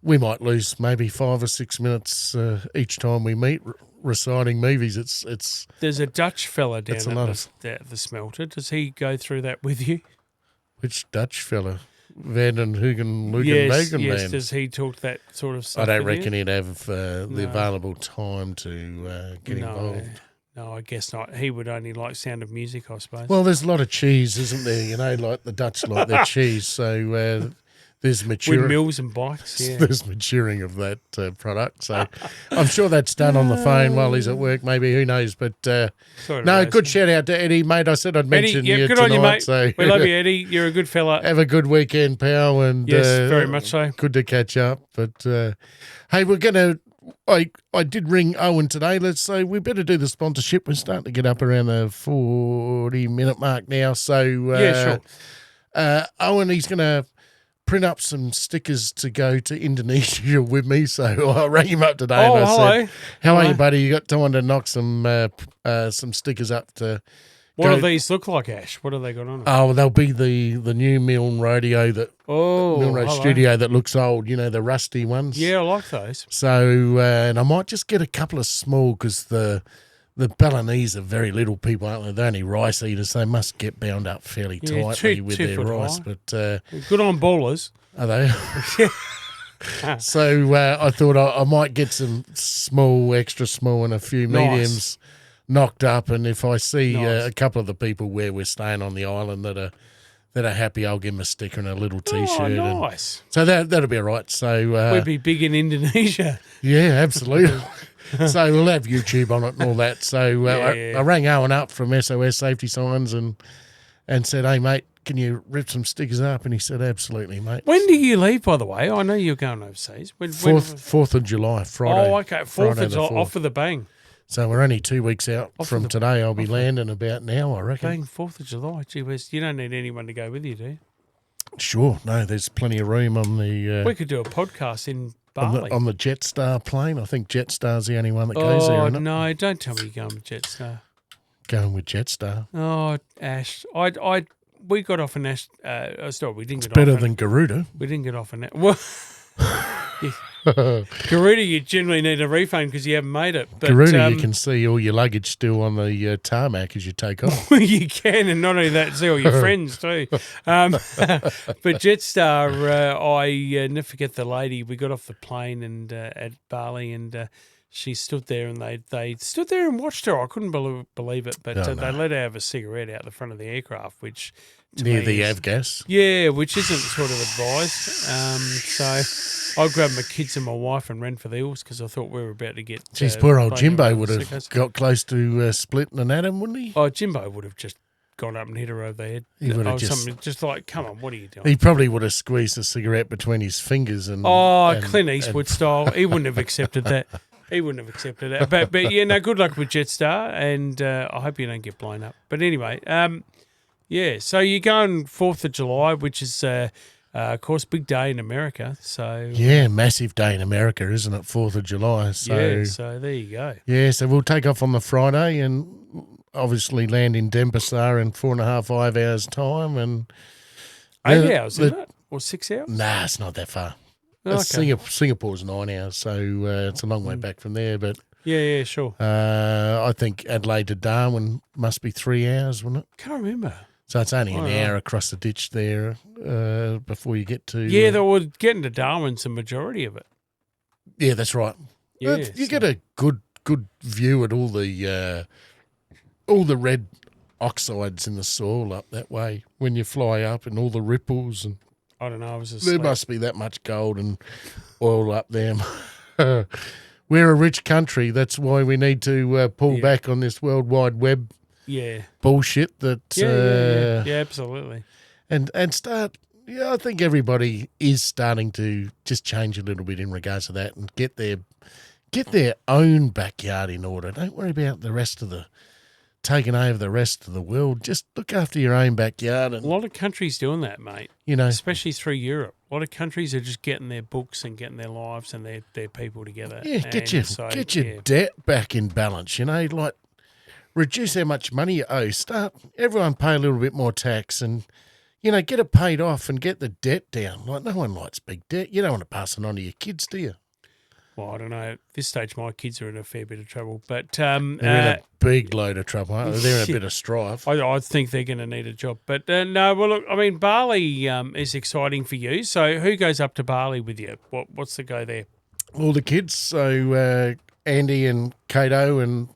we might lose maybe 5 or 6 minutes each time we meet reciting movies. It's There's a Dutch fella down at the smelter. Does he go through that with you? Which Dutch fella? Van den Hoogen, Yes. man. Does he talk that sort of stuff? I don't with reckon you? he'd have the available time to get involved. No, I guess not. He would only like Sound of Music, I suppose. Well, there's a lot of cheese, isn't there? Like the Dutch like their cheese. So there's maturing. Windmills and bikes, yeah. There's maturing of that product. So I'm sure that's done on the phone while he's at work, maybe. Who knows? But good shout out to Eddie, mate. I said I'd mention you good tonight. on you, mate. So we love you, Eddie. You're a good fella. Have a good weekend, pal. And yes, very much so. Good to catch up. But hey, we're going to. I did ring Owen today. Let's say we better do the sponsorship. We're starting to get up around the 40-minute mark now. So sure. Owen, he's going to print up some stickers to go to Indonesia with me. So I rang him up today and I said, "How are you, buddy? You got time to knock some stickers up to?" What do these look like, Ash? What have they got on them? Oh, they'll be the new Milne radio Milne studio that looks old. The rusty ones. Yeah, I like those. So and I might just get a couple of small because the Balinese are very little people, aren't they? They're only rice eaters. They must get bound up fairly tightly with two their foot rice. high. But good on ballers. are they? So I thought I might get some small, extra small, and a few mediums knocked up. And if I see a couple of the people where we're staying on the island that are happy, I'll give them a sticker and a little T-shirt. Oh, nice. So that'll be all right. So we'd be big in Indonesia. Yeah, absolutely. So we'll have YouTube on it and all that. So I rang Owen up from SOS Safety Signs and said, "Hey, mate, can you rip some stickers up?" And he said, "Absolutely, mate." When do you leave, by the way? I know you're going overseas. 4th of July, Friday. Oh, okay. 4th is off with a bang. So we're only 2 weeks out Off from the- today. I'll be landing about now, I reckon. Being 4th of July, gee whiz, you don't need anyone to go with you, do you? Sure. No, there's plenty of room on the We could do a podcast in Bali. on the Jetstar plane. I think Jetstar's the only one that goes there, Oh, isn't it? no, don't tell me you're going with Jetstar. Going with Jetstar. Oh, Ash, we got off an Ash. Sorry, we didn't It's get better off. than Garuda. We didn't get off an. Well, Garuda, you generally need a refund because you haven't made it. But, Garuda, you can see all your luggage still on the tarmac as you take off. you can, and not only that, see all your friends too. But Jetstar, I never forget the lady. We got off the plane and at Bali, and she stood there, and they stood there and watched her. I couldn't believe it, but they let her have a cigarette out the front of the aircraft, which to Near me the is- avgas. Yeah, which isn't sort of advised. So I grabbed my kids and my wife and ran for the hills because I thought we were about to get. Geez, poor old blown Jimbo around would the have sickos. got close to splitting an atom, wouldn't he? Oh, Jimbo would have just gone up and hit her over the head. He would have just like, come on, what are you doing? He probably would have squeezed a cigarette between his fingers and. Clint Eastwood style. He wouldn't have accepted that. He wouldn't have accepted that. But yeah, no, good luck with Jetstar, and I hope you don't get blown up. But anyway, yeah, so you're going 4th of July, which is, of course, big day in America. So Yeah, massive day in America, isn't it? 4th of July. So yeah, so there you go. yeah, so we'll take off on the Friday and obviously land in Denpasar in 4.5, 5 hours time. And 8 hours, isn't it? Or 6 hours? Nah, it's not that far. Okay. Singapore's 9 hours, so it's a long way back from there. But Yeah, sure. I think Adelaide to Darwin must be 3 hours, wouldn't it? Can't remember. So it's only an Oh, yeah. hour across the ditch there before you get to. Yeah, they were getting to Darwin's the majority of it. Yeah, that's right. Yeah, You get a good view at all the red oxides in the soil up that way when you fly up, and all the ripples, and I don't know. I was just there must be that much gold and oil up there. We're a rich country. That's why we need to pull back on this World Wide Web yeah, bullshit. That yeah, absolutely. and start. Yeah, I think everybody is starting to just change a little bit in regards to that and get their own backyard in order. Don't worry about the rest of the taking over the rest of the world. Just look after your own backyard, A and lot of countries doing that, mate. you know, Especially through Europe. A lot of countries are just getting their books and getting their lives and their people together. yeah, get And so, your yeah. debt back in balance. You know, like reduce how much money you owe. Start everyone pay a little bit more tax, and you know, get it paid off and get the debt down. Like no one likes big debt. You don't want to pass it on to your kids, do you? Well, I don't know. At this stage, my kids are in a fair bit of trouble. But They're in a big load of trouble. Aren't they? They're in a bit of strife. I think they're going to need a job. But no, well, look, I mean, Bali is exciting for you. So who goes up to Bali with you? What's the go there? All the kids. So Andy and Kato and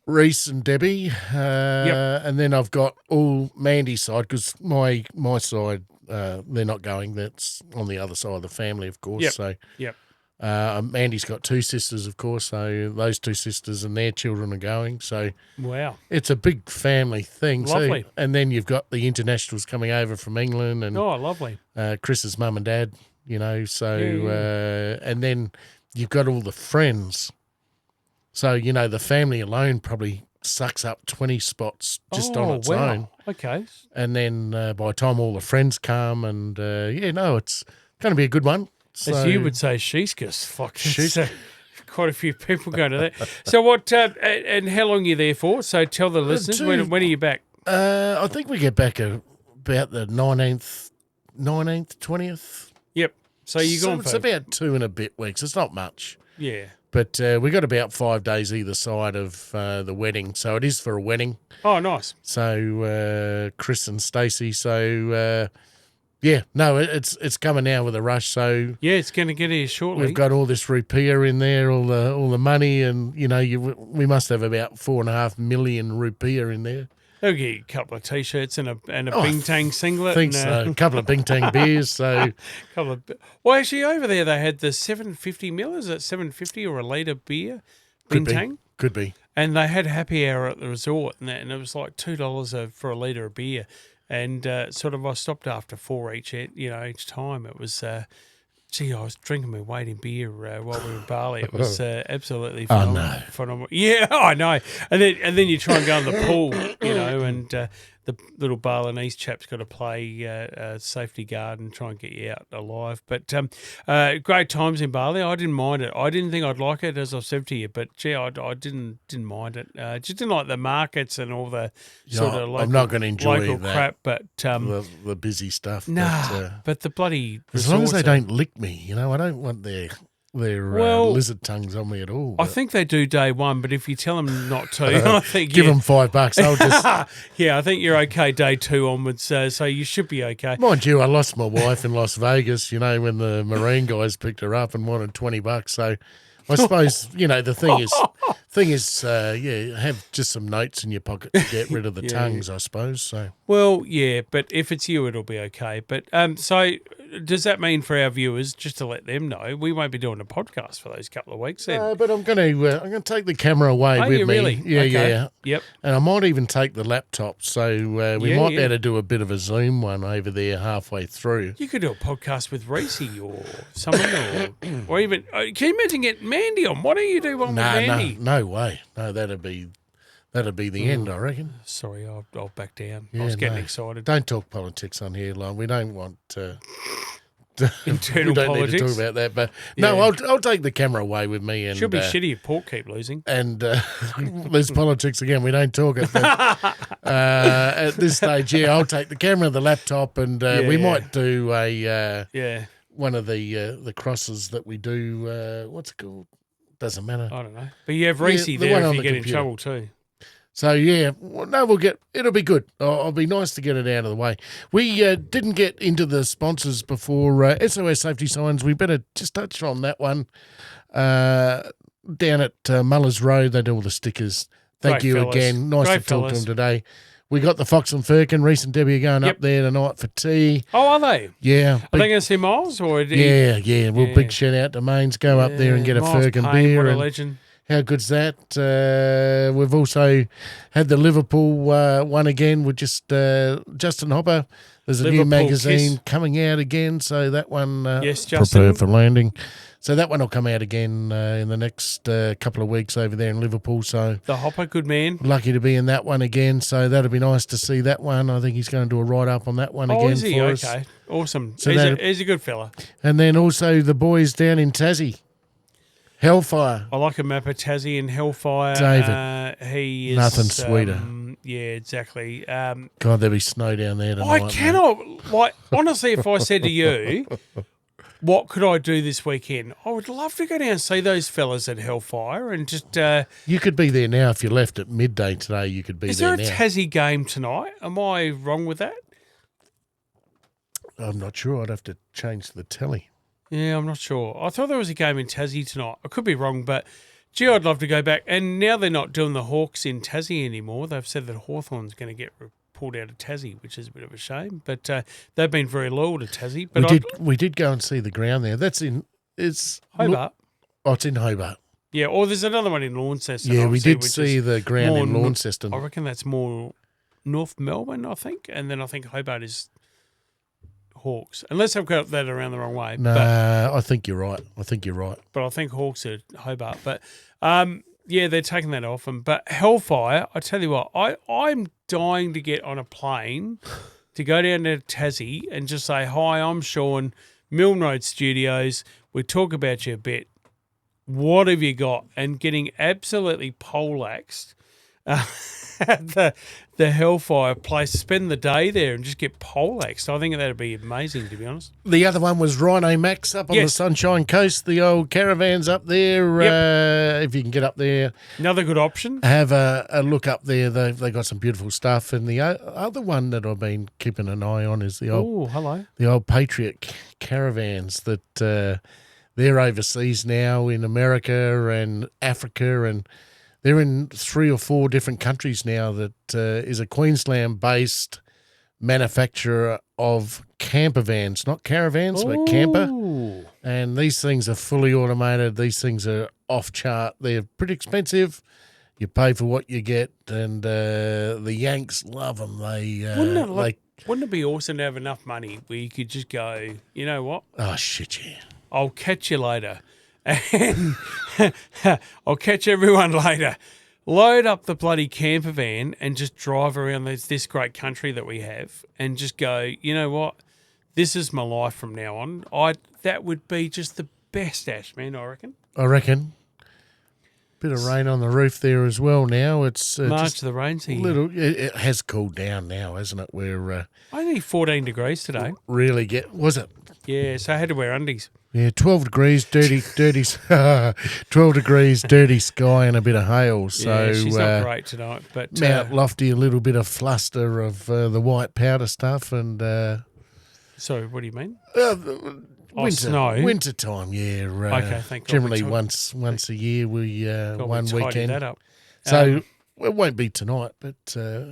Reese and Debbie. And then I've got all Mandy's side because my side, they're not going. That's on the other side of the family, of course. Yep. So Yep. Mandy's got two sisters, of course. So those two sisters and their children are going. So Wow. it's a big family thing. Lovely. So, and then you've got the internationals coming over from England and Oh, lovely. Chris's mum and dad, you know. So, Yeah, and then you've got all the friends. So, you know, the family alone probably sucks up 20 spots just on its own. Okay. And then by the time all the friends come and, it's going to be a good one. So, As you would say, sheeskus. Fuck, Shees- quite a few people go to that. So what, and how long are you there for? So tell the listeners, when are you back? I think we get back about the 19th, 20th. Yep. So you're So gone it's for, about 2 and a bit weeks. It's not much. yeah. But we got about 5 days either side of the wedding. So it is for a wedding. Oh, nice. So Chris and Stacey. So it's coming now with a rush. So Yeah, it's going to get here shortly. we've got all this rupiah in there, all the money, and you know we must have about 4.5 million rupiah in there. They'll get you a couple of T-shirts and a Oh, Bing-Tang singlet. I think and, so. A couple of Bing-Tang beers. So couple of, well, actually, over there they had the 750 ml. Is it 750 or a litre beer? Bing-Tang? could be. And they had happy hour at the resort, and it was like $2 for a litre of beer. And I stopped after 4 each time. It was Gee, I was drinking my weight in beer while we were in Bali. It was absolutely Oh, phenomenal. no. Phenomenal. Yeah, I know. And then you try and go in the pool, and the little Balinese chap's got to play safety guard and try and get you out alive. But great times in Bali. I didn't mind it. I didn't think I'd like it, as I've said to you, but gee, I didn't mind it. Just didn't like the markets and all the sort of local, I'm not going to enjoy local that. crap. But The busy stuff. nah, but the bloody as long as they resorts don't lick me, I don't want their lizard tongues on me at all. I but think they do day one, but if you tell them not to, I think give them $5. I'll just. yeah, I think you're okay day two onwards. So you should be okay. Mind you, I lost my wife in Las Vegas, when the Marine guys picked her up and wanted $20. So I suppose, the thing is, have just some notes in your pocket to get rid of the tongues, I suppose. So Well, yeah, but if it's you, it'll be okay. But so does that mean for our viewers, just to let them know, we won't be doing a podcast for those couple of weeks then? but I'm going to take the camera away with you me. really? Yeah, Okay. yeah. Yep. And I might even take the laptop, so we Yeah, might be yeah. able to do a bit of a Zoom one over there halfway through. You could do a podcast with Reese or someone, or even can you imagine getting Mandy on? Why don't you do one with Mandy? No way. No, that'd be the end, I reckon. Sorry, I'll back down. I Yeah, was getting no. excited. Don't talk politics on here, Lon. We don't want Internal we don't politics. need to talk about that. But no, Yeah. I'll take the camera away with me. And Should be shitty if Port keep losing. And there's politics again. We don't talk it. But, at this stage, I'll take the camera, the laptop, and we might do a one of the crosses that we do. What's it called? Doesn't matter. I don't know. But you have Reese the there one if on you the get computer. in trouble too. So it'll be good. It'll be nice to get it out of the way. We didn't get into the sponsors before SOS Safety Signs. We better just touch on that one. Down at Mullers Road, they do all the stickers. Thank Great you fellas. again. Nice Great to talk to fellas. them today. We got the Fox and Firkin. Reese and Debbie are going up there tonight for tea. Oh, are they? Yeah. Are they going to see Miles or? Yeah. Well, big shout out to Mains. Go up there and get a Miles Firkin Payne, beer. What a and legend. how good's that? We've also had the Liverpool one again with just Justin Hopper. There's a new Liverpool magazine Kiss. coming out again, so that one Yes, Justin. prepare for landing. So that one will come out again in the next couple of weeks over there in Liverpool. So The Hopper, good man. lucky to be in that one again. So that'll be nice to see that one. I think he's going to do a write up on that one Oh, again is he? for us. Okay. Awesome. So He's a good fella. And then also the boys down in Tassie, Hellfire. I like a map of Tassie and Hellfire. David. He is Nothing sweeter. Yeah, exactly. God, there'll be snow down there tonight. I cannot, honestly, if I said to you, what could I do this weekend? I would love to go down and see those fellas at Hellfire and just. You could be there now if you left at midday today. You could be Is there there a now. Tassie game tonight? Am I wrong with that? I'm not sure. I'd have to change the telly. Yeah, I'm not sure. I thought there was a game in Tassie tonight. I could be wrong, but gee, I'd love to go back. And now they're not doing the Hawks in Tassie anymore. They've said that Hawthorn's going to get pulled out of Tassie, which is a bit of a shame. But they've been very loyal to Tassie. But We did go and see the ground there. It's Hobart. It's in Hobart. Yeah, or there's another one in Launceston. Yeah, we obviously, did which see is the ground in more Launceston. I reckon that's more North Melbourne, I think. And then I think Hobart is Hawks. Unless I've got that around the wrong way. No, I think you're right. But I think Hawks are Hobart. But yeah, they're taking that off them. But Hellfire, I tell you what, I'm dying to get on a plane to go down to Tassie and just say, hi, I'm Shaun, Milne Road Studios. We talk about you a bit. What have you got? And getting absolutely poleaxed at the Hellfire place, spend the day there and just get poleaxed. I think that'd be amazing, to be honest. The other one was Rhino Max up on the Sunshine Coast. The old caravans up there. If you can get up there. Another good option. Have a look up there. They got some beautiful stuff. And the other one that I've been keeping an eye on is the old Patriot caravans that they're overseas now in America and Africa, and they're in 3 or 4 different countries now. That is a Queensland-based manufacturer of camper vans, not caravans, but camper. And these things are fully automated. These things are off chart. They're pretty expensive. You pay for what you get, and the Yanks love them. Wouldn't it be awesome to have enough money where you could just go, you know what? Oh, shit, yeah. I'll catch you later. And I'll catch everyone later. Load up the bloody camper van and just drive around this great country that we have and just go, you know what? This is my life from now on. That would be just the best, Ash, man, I reckon. Bit of rain on the roof there as well now. It's March the rain's here. It has cooled down now, hasn't it? We're only 14 degrees today. Was it? Yeah, so I had to wear undies. Yeah, 12 degrees, dirty, 12 degrees, dirty sky and a bit of hail. So yeah, she's not great tonight. But Mount Lofty, a little bit of fluster of the white powder stuff and... sorry, what do you mean? Snow. Winter time, yeah. Okay, thank God. Generally once a year we one weekend. That up. So it won't be tonight, but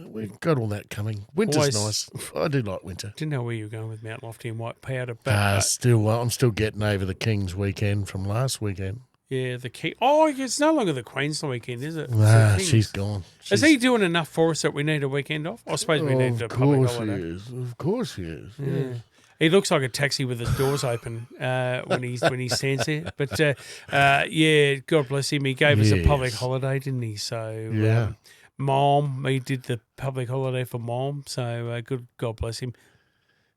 we've got all that coming. Winter's nice. I do like winter. Didn't know where you were going with Mount Lofty and white powder, but I'm still getting over the King's weekend from last weekend. Yeah, the King. Oh, it's no longer the Queen's weekend, is it? Nah, she's gone. Is he doing enough for us that we need a weekend off? I suppose we need a public holiday. Of course he is. Yeah. He looks like a taxi with his doors open when he stands there. But yeah, God bless him. He gave us a public holiday, didn't he? So Mom, he did the public holiday for Mom. So good. God bless him.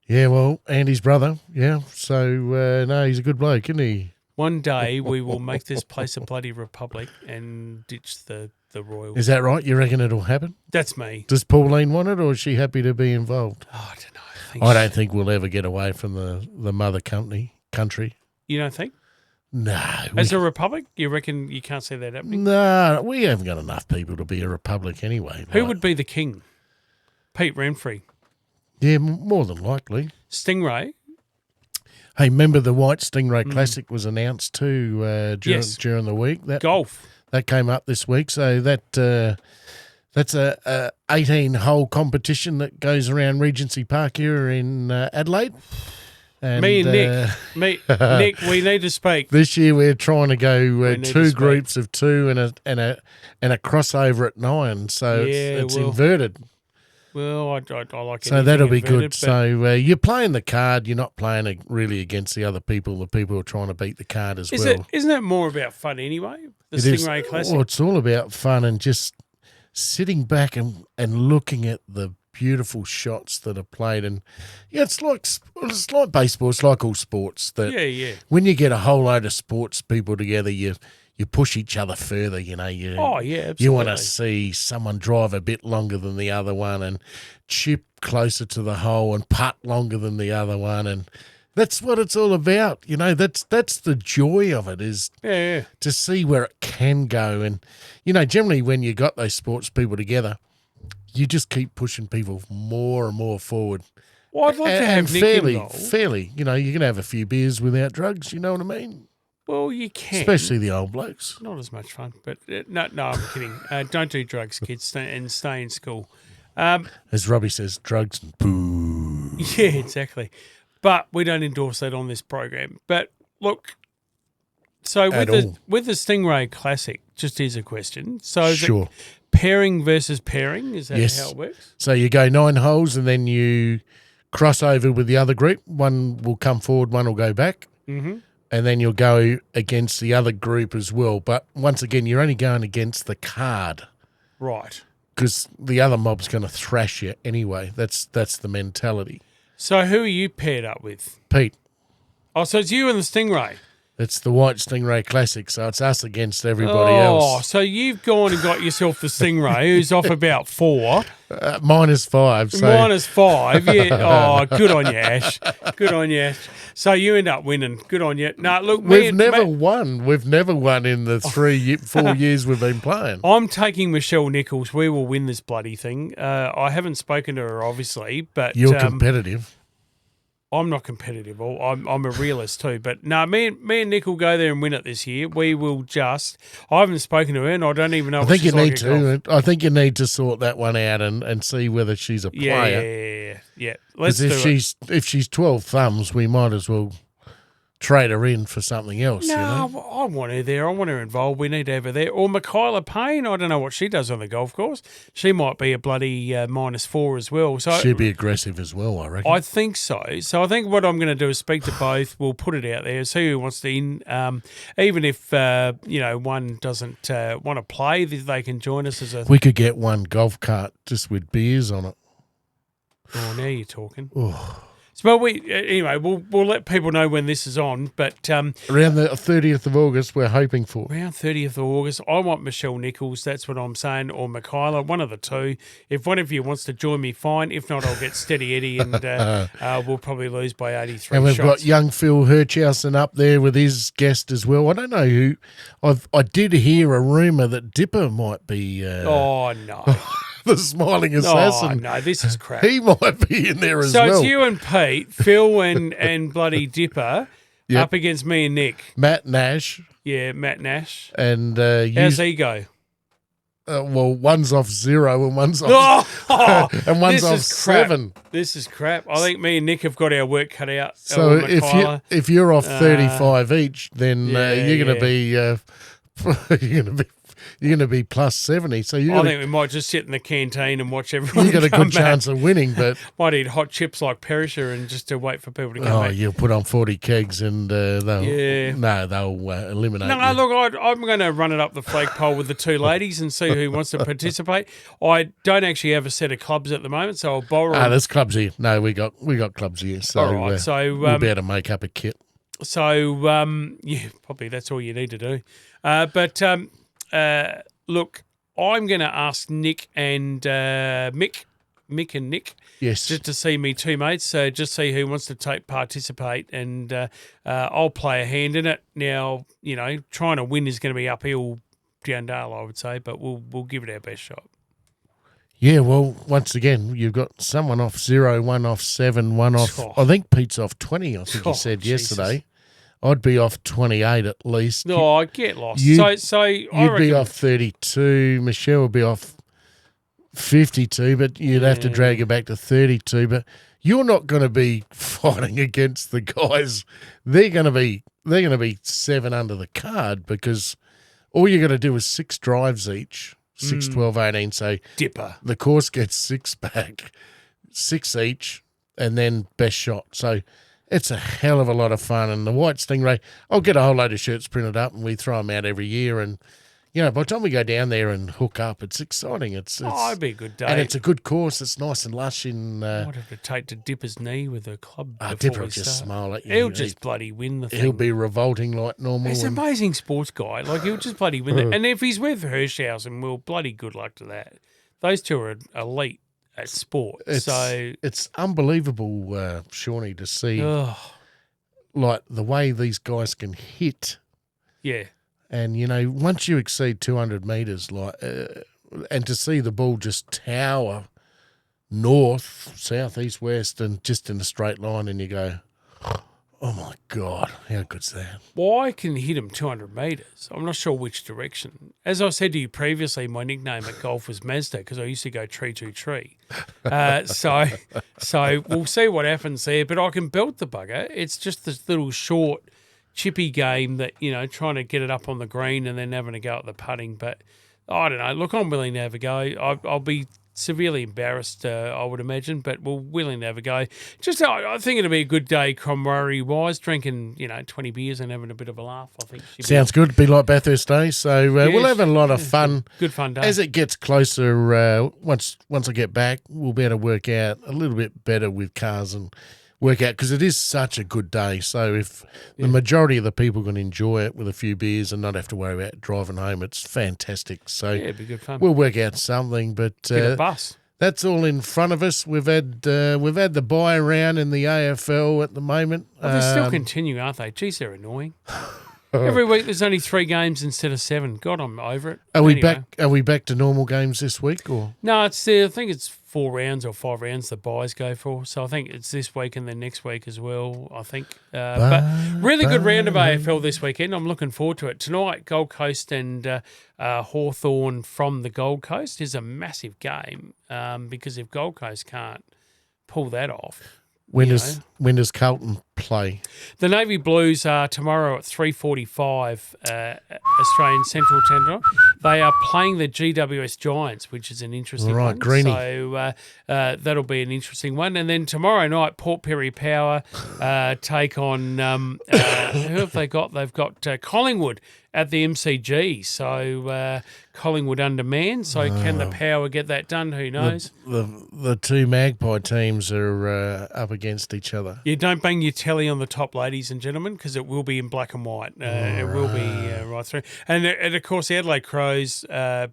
Yeah, well, Andy's brother. Yeah. So no, he's a good bloke, isn't he? One day we will make this place a bloody republic and ditch the royal. Is that right? You reckon it'll happen? That's me. Does Pauline want it, or is she happy to be involved? Oh, I don't know. I don't think we'll ever get away from the mother country. You don't think? No. As a republic, you reckon you can't see that happening? No, we haven't got enough people to be a republic anyway. Who would be the king? Pete Renfrey. Yeah, more than likely. Stingray. Hey, remember the White Stingray Classic was announced too during the week? Golf. That came up this week, so that's a 18-hole competition that goes around Regency Park here in Adelaide. And, me and Nick, we need to speak. This year we're trying to go two groups of two and a crossover at 9, so it's inverted. Well, I like it. So that'll be good. So you're playing the card. You're not playing really against the other people. The people are trying to beat the card as well. Isn't it more about fun anyway? The Stingray Classic? Well, it's all about fun and just sitting back and looking at the beautiful shots that are played. And it's like baseball. It's like all sports. When you get a whole load of sports people together, you push each other further, you know. Absolutely. You want to see someone drive a bit longer than the other one and chip closer to the hole and putt longer than the other one, and that's what it's all about. You know, that's the joy of it is to see where it can go. And, you know, generally when you got those sports people together, you just keep pushing people more and more forward. Well, I'd love to have Nick involved. Fairly, you know, you can have a few beers without drugs, you know what I mean? Well, you can. Especially the old blokes. Not as much fun, but no, I'm kidding. Don't do drugs, kids, stay in school. As Robbie says, drugs and boo. Yeah, exactly. But we don't endorse that on this program. But look, so with the Stingray Classic, just here's a question. So sure. Pairing versus pairing, is that how it works? So you go 9 holes and then you cross over with the other group. One will come forward, one will go back. Mm-hmm. And then you'll go against the other group as well. But once again, you're only going against the card. Right. Because the other mob's going to thrash you anyway. That's the mentality. So who are you paired up with? Pete. Oh, so it's you and the Stingray. It's the White Stingray Classic, so it's us against everybody else. Oh, so you've gone and got yourself the Stingray, who's off about 4. -5. So. -5, yeah. Oh, good on you, Ash. Good on you, Ash. So you end up winning. Good on you. No, look, we've never won. We've never won in the 4 years we've been playing. I'm taking Michelle Nichols. We will win this bloody thing. I haven't spoken to her, obviously, but you're competitive. I'm not competitive. I'm a realist too. But no, me and Nick will go there and win it this year. We will just. I haven't spoken to her, and I don't even know. I think you need to. I think you need to sort that one out and see whether she's a player. Yeah. Let's do if she's 12 thumbs, we might as well trade her in for something else. No, You know? I want her there. I want her involved. We need to have her there. Or Michaela Payne. I don't know what she does on the golf course. She might be a bloody -4 as well. So She'd be aggressive as well, I reckon. I think so. So I think what I'm going to do is speak to both. We'll put it out there, see who wants to in. Even if one doesn't want to play, they can join us as a. We could get one golf cart just with beers on it. Oh, now you're talking. Oh. So, well, anyway, we'll let people know when this is on. But around the 30th of August, we're hoping for. Around 30th of August, I want Michelle Nichols. That's what I'm saying, or Michaela, one of the two. If one of you wants to join me, fine. If not, I'll get Steady Eddie, and we'll probably lose by 83 And we've shots. got young Phil Hirchhausen up there with his guest as well. I don't know who. I did hear a rumour that Dipper might be. Oh no. The smiling assassin. Oh, no, this is crap. He might be in there as so well. So it's you and Pete, Phil and bloody Dipper up against me and Nick. Matt Nash. Yeah, Matt Nash. And how's he go? Well, one's off 0 and one's off and one's off 7. This is crap. I think me and Nick have got our work cut out. So if you're off 35 each, then you're going to be you're going to be plus 70. So I think we might just sit in the canteen and watch everyone. You got a good chance of winning, but might eat hot chips like Perisher and just to wait for people to come back. Oh, you'll put on 40 kegs and they'll eliminate. No, look, I'm going to run it up the flagpole with the two ladies and see who wants to participate. I don't actually have a set of clubs at the moment, so I'll borrow. There's clubs here. No, we got clubs here, so, all right, so we'll be able to make up a kit. So probably that's all you need to do. Look, I'm going to ask Nick and Mick and Nick, yes, just to see me two mates. So just see who wants to participate, and I'll play a hand in it. Now, trying to win is going to be uphill down Dale, I would say, but we'll give it our best shot. Yeah, well, once again, you've got someone off 0, one off 7, one off. I think Pete's off 20. I think he said yesterday. I'd be off 28 at least. No, I get lost. So you'd be off 32. Michelle would be off 52, but you'd have to drag her back to 32. But you're not going to be fighting against the guys. They're going to be 7 under the card, because all you're going to do is 6 drives each, 6, 12, 18. So Dipper. The course gets 6 back, 6 each, and then best shot. So it's a hell of a lot of fun. And the White Stingray, I'll get a whole load of shirts printed up and we throw them out every year. And, by the time we go down there and hook up, it's exciting. It's it'd be a good day. And it's a good course. It's nice and lush. I'd have to take to Dipper's knee with a club. Dipper will just smile at you. He'll just bloody win the thing. He'll be revolting like normal. He's an amazing sports guy. Like, he'll just bloody win it. And if he's with Hirschhausen, well, bloody good luck to that. Those two are elite at sport. It's unbelievable, Shawnee, to see like the way these guys can hit. Yeah. And, once you exceed 200 metres, and to see the ball just tower north, south, east, west, and just in a straight line, and you go, oh, my God, how good's that? Well, I can hit him 200 metres. I'm not sure which direction. As I said to you previously, my nickname at golf was Mazda, because I used to go tree to tree. So we'll see what happens there. But I can belt the bugger. It's just this little short, chippy game that, trying to get it up on the green and then having a go at the putting. But I don't know. Look, I'm willing to have a go. I'll be severely embarrassed, I would imagine, but we're willing to have a go. Just, I think it'll be a good day, camaraderie-wise, drinking, 20 beers and having a bit of a laugh. I think sounds good. Be like Bathurst Day, so we'll have a lot of fun. Good fun day. As it gets closer, once I get back, we'll be able to work out a little bit better with cars and work out, because it is such a good day. So if the majority of the people can enjoy it with a few beers and not have to worry about driving home, it's fantastic. So it'd be good fun. We'll work out something, but get a bus. That's all in front of us. We've had the bye round in the AFL at the moment. Well, they're still continuing, aren't they? Geez, they're annoying. Every week there's only 3 games instead of 7. God, I'm over it. Are we back to normal games this week, or no? I think it's 4 rounds or 5 rounds the buys go for. So I think it's this week and then next week as well, I think. But really good round of AFL this weekend. I'm looking forward to it. Tonight, Gold Coast and Hawthorn from the Gold Coast is a massive game, because if Gold Coast can't pull that off. When does When does Carlton play? The Navy Blues are tomorrow at 3:45 Australian Central Time. They are playing the GWS Giants, which is an interesting one. Greenie. So that'll be an interesting one. And then tomorrow night, Port Perry Power take on who have they got? They've got Collingwood at the MCG. So Collingwood undermanned. So can the Power get that done? Who knows? The two Magpie teams are up against each other. Yeah, don't bang your telly on the top, ladies and gentlemen, because it will be in black and white. It will be right through. And of course, the Adelaide Crows,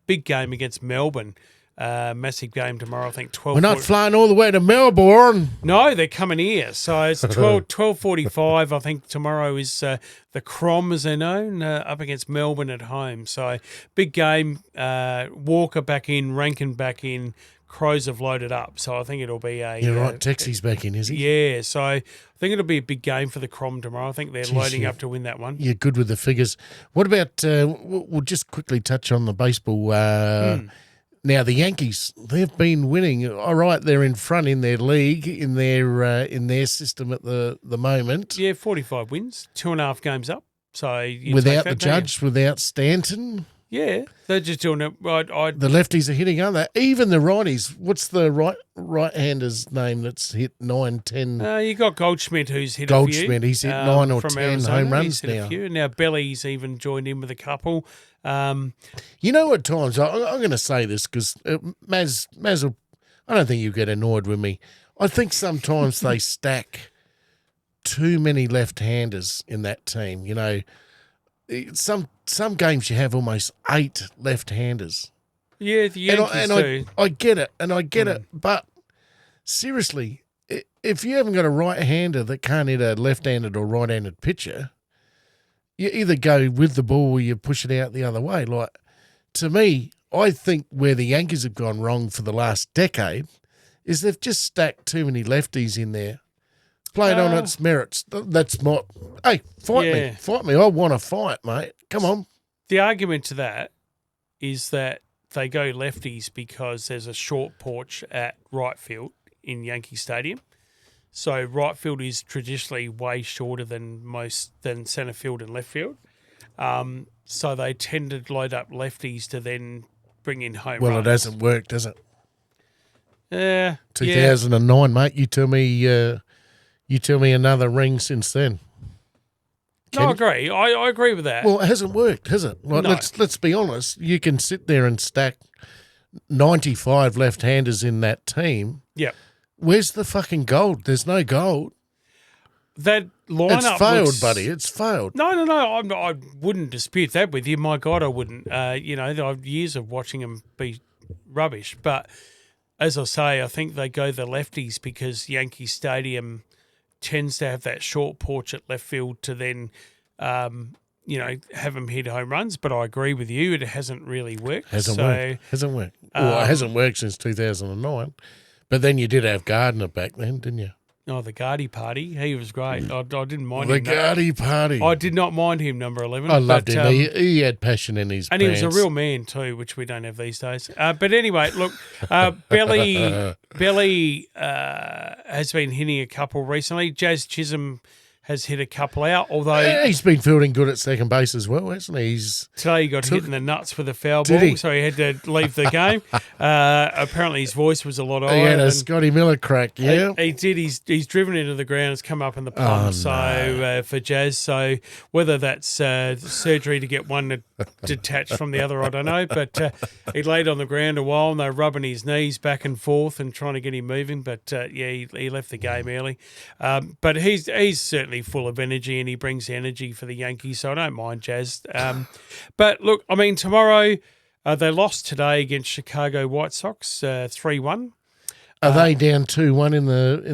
big game against Melbourne. Massive game tomorrow, I think 12. We're not flying all the way to Melbourne. No, they're coming here. So it's 12:45. I think tomorrow is the Crom, as they're known, up against Melbourne at home. So big game. Walker back in, Rankin back in. Crows have loaded up, so I think it'll be a... You're right, Texie's back in, is he? Yeah, so I think it'll be a big game for the Crom tomorrow. I think they're loading up to win that one. You're good with the figures. What about, we'll just quickly touch on the baseball. Now, the Yankees, they've been winning. All right, they're in front in their league, in their system at the moment. Yeah, 45 wins, 2.5 games up. So without the Judge, without Stanton. Yeah, they're just doing it. The lefties are hitting, aren't they? Even the righties. What's the right-hander's name that's hit 9, 10? You got Goldschmidt, who's hit a few. Goldschmidt, he's hit 9 or 10 Arizona. home runs He's hit now. A few. Now Belly's even joined in with a couple. You know, at times, I'm going to say this because Maz will, I don't think you get annoyed with me. I think sometimes they stack too many left-handers in that team. You know, some games you have almost 8 left-handers. Yeah, the Yankees too. I get it, but seriously, if you haven't got a right-hander that can't hit a left-handed or right-handed pitcher, you either go with the ball or you push it out the other way. Like, to me, I think where the Yankees have gone wrong for the last decade is they've just stacked too many lefties in there. Played on its merits. That's my... Hey, fight me. Fight me. I want to fight, mate. Come on. The argument to that is that they go lefties because there's a short porch at right field in Yankee Stadium. So right field is traditionally way shorter than centre field and left field. So they tend to load up lefties to then bring in home runs. Well, it hasn't worked, has it? 2009, mate. You tell me another ring since then. No, I agree. I agree with that. Well, it hasn't worked, has it? Like, No. Let's be honest. You can sit there and stack 95 left-handers in that team. Yep. Where's the fucking gold? There's no gold. That lineup It's failed, looks... buddy. It's failed. No. I wouldn't dispute that with you. My God, I wouldn't. I've years of watching them be rubbish. But as I say, I think they go the lefties because Yankee Stadium tends to have that short porch at left field to then, have them hit home runs. But I agree with you. It hasn't really worked. Hasn't worked. Well, it hasn't worked since 2009. But then you did have Gardner back then, didn't you? Oh, the Gardy party. He was great. I didn't mind The him. Gardy party. I did not mind him, number 11. I loved him. He had passion in his and pants. he was a real man too, which we don't have these days. But anyway, look, Belly has been hitting a couple recently. Jazz Chisholm has hit a couple out, although... Yeah, he's been fielding good at second base as well, hasn't he? Today he got hit in the nuts with a foul ball, so he had to leave the game. Apparently his voice was a lot higher. He had a Scotty Miller crack, yeah. He did. He's driven into the ground. It's come up in the plum. For Jazz. So whether that's surgery to get one detached from the other, I don't know. But he laid on the ground a while and they're rubbing his knees back and forth and trying to get him moving. But, he left the game early. But he's certainly full of energy and he brings energy for the Yankees, so I don't mind Jazz. But look, I mean, tomorrow they lost today against Chicago White Sox 3-1. Are they down 2-1 in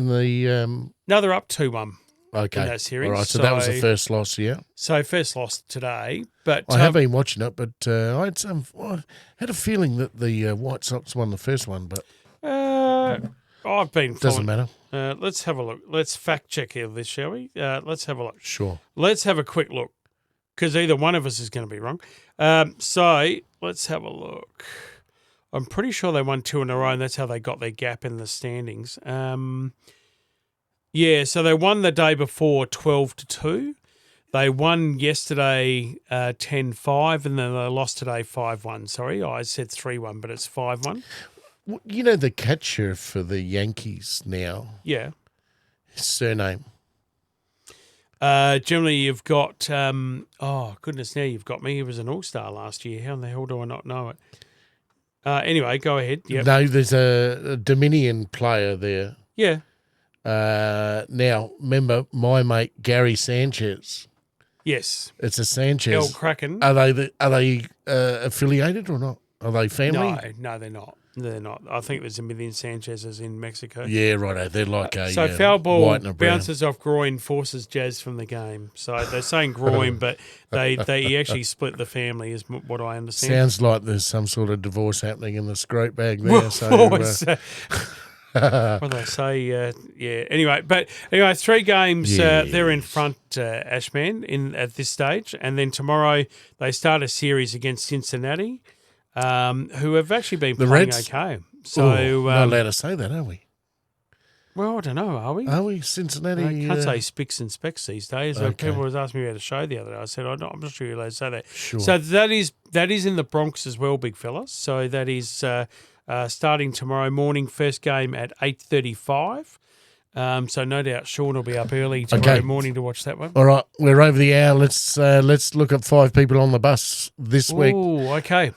the? No, they're up 2-1. Okay, in that series. All right, so that was the first loss, yeah. So first loss today, but I have been watching it, but I had a feeling that the White Sox won the first one, but I've been doesn't matter. Let's have a look. Let's fact check this, shall we? Let's have a look. Sure. Let's have a quick look because either one of us is going to be wrong. So let's have a look. I'm pretty sure they won 2 in a row, and that's how they got their gap in the standings. Yeah, so they won the day before 12-2. They won yesterday 10-5, and then they lost today 5-1. Sorry, I said 3-1, but it's 5-1. You know the catcher for the Yankees now? Yeah. His surname? Generally, you've got, oh, goodness, now you've got me. He was an all-star last year. How in the hell do I not know it? Anyway, go ahead. Yep. No, there's a Dominion player there. Yeah. Now, remember my mate Gary Sanchez. Yes. It's a Sanchez. El Kraken. Are they affiliated or not? Are they family? No, they're not. They're not. I think there's a million Sanchez's in Mexico. Yeah, righto. They're like so foul ball bounces off groin, forces Jazz from the game. So they're saying groin, but they actually split the family, is what I understand. Sounds like there's some sort of divorce happening in the scrote bag there. So. What do they say? Yeah. Anyway, 3 games. They're in front, Ashman, at this stage, and then tomorrow they start a series against Cincinnati, who have actually been playing Reds? Okay. So not allowed to say that, are we? Well, I don't know. Are we? Are we Cincinnati? I can't say spicks and specks these days. Okay. People was asking me about a show the other day. I said, I'm not sure you're allowed to say that. Sure. So that is in the Bronx as well, big fella. So that is starting tomorrow morning. First game at 8:35. So no doubt Shaun will be up early tomorrow morning to watch that one. All right, we're over the hour. Let's look at 5 people on the bus this week. Oh, okay.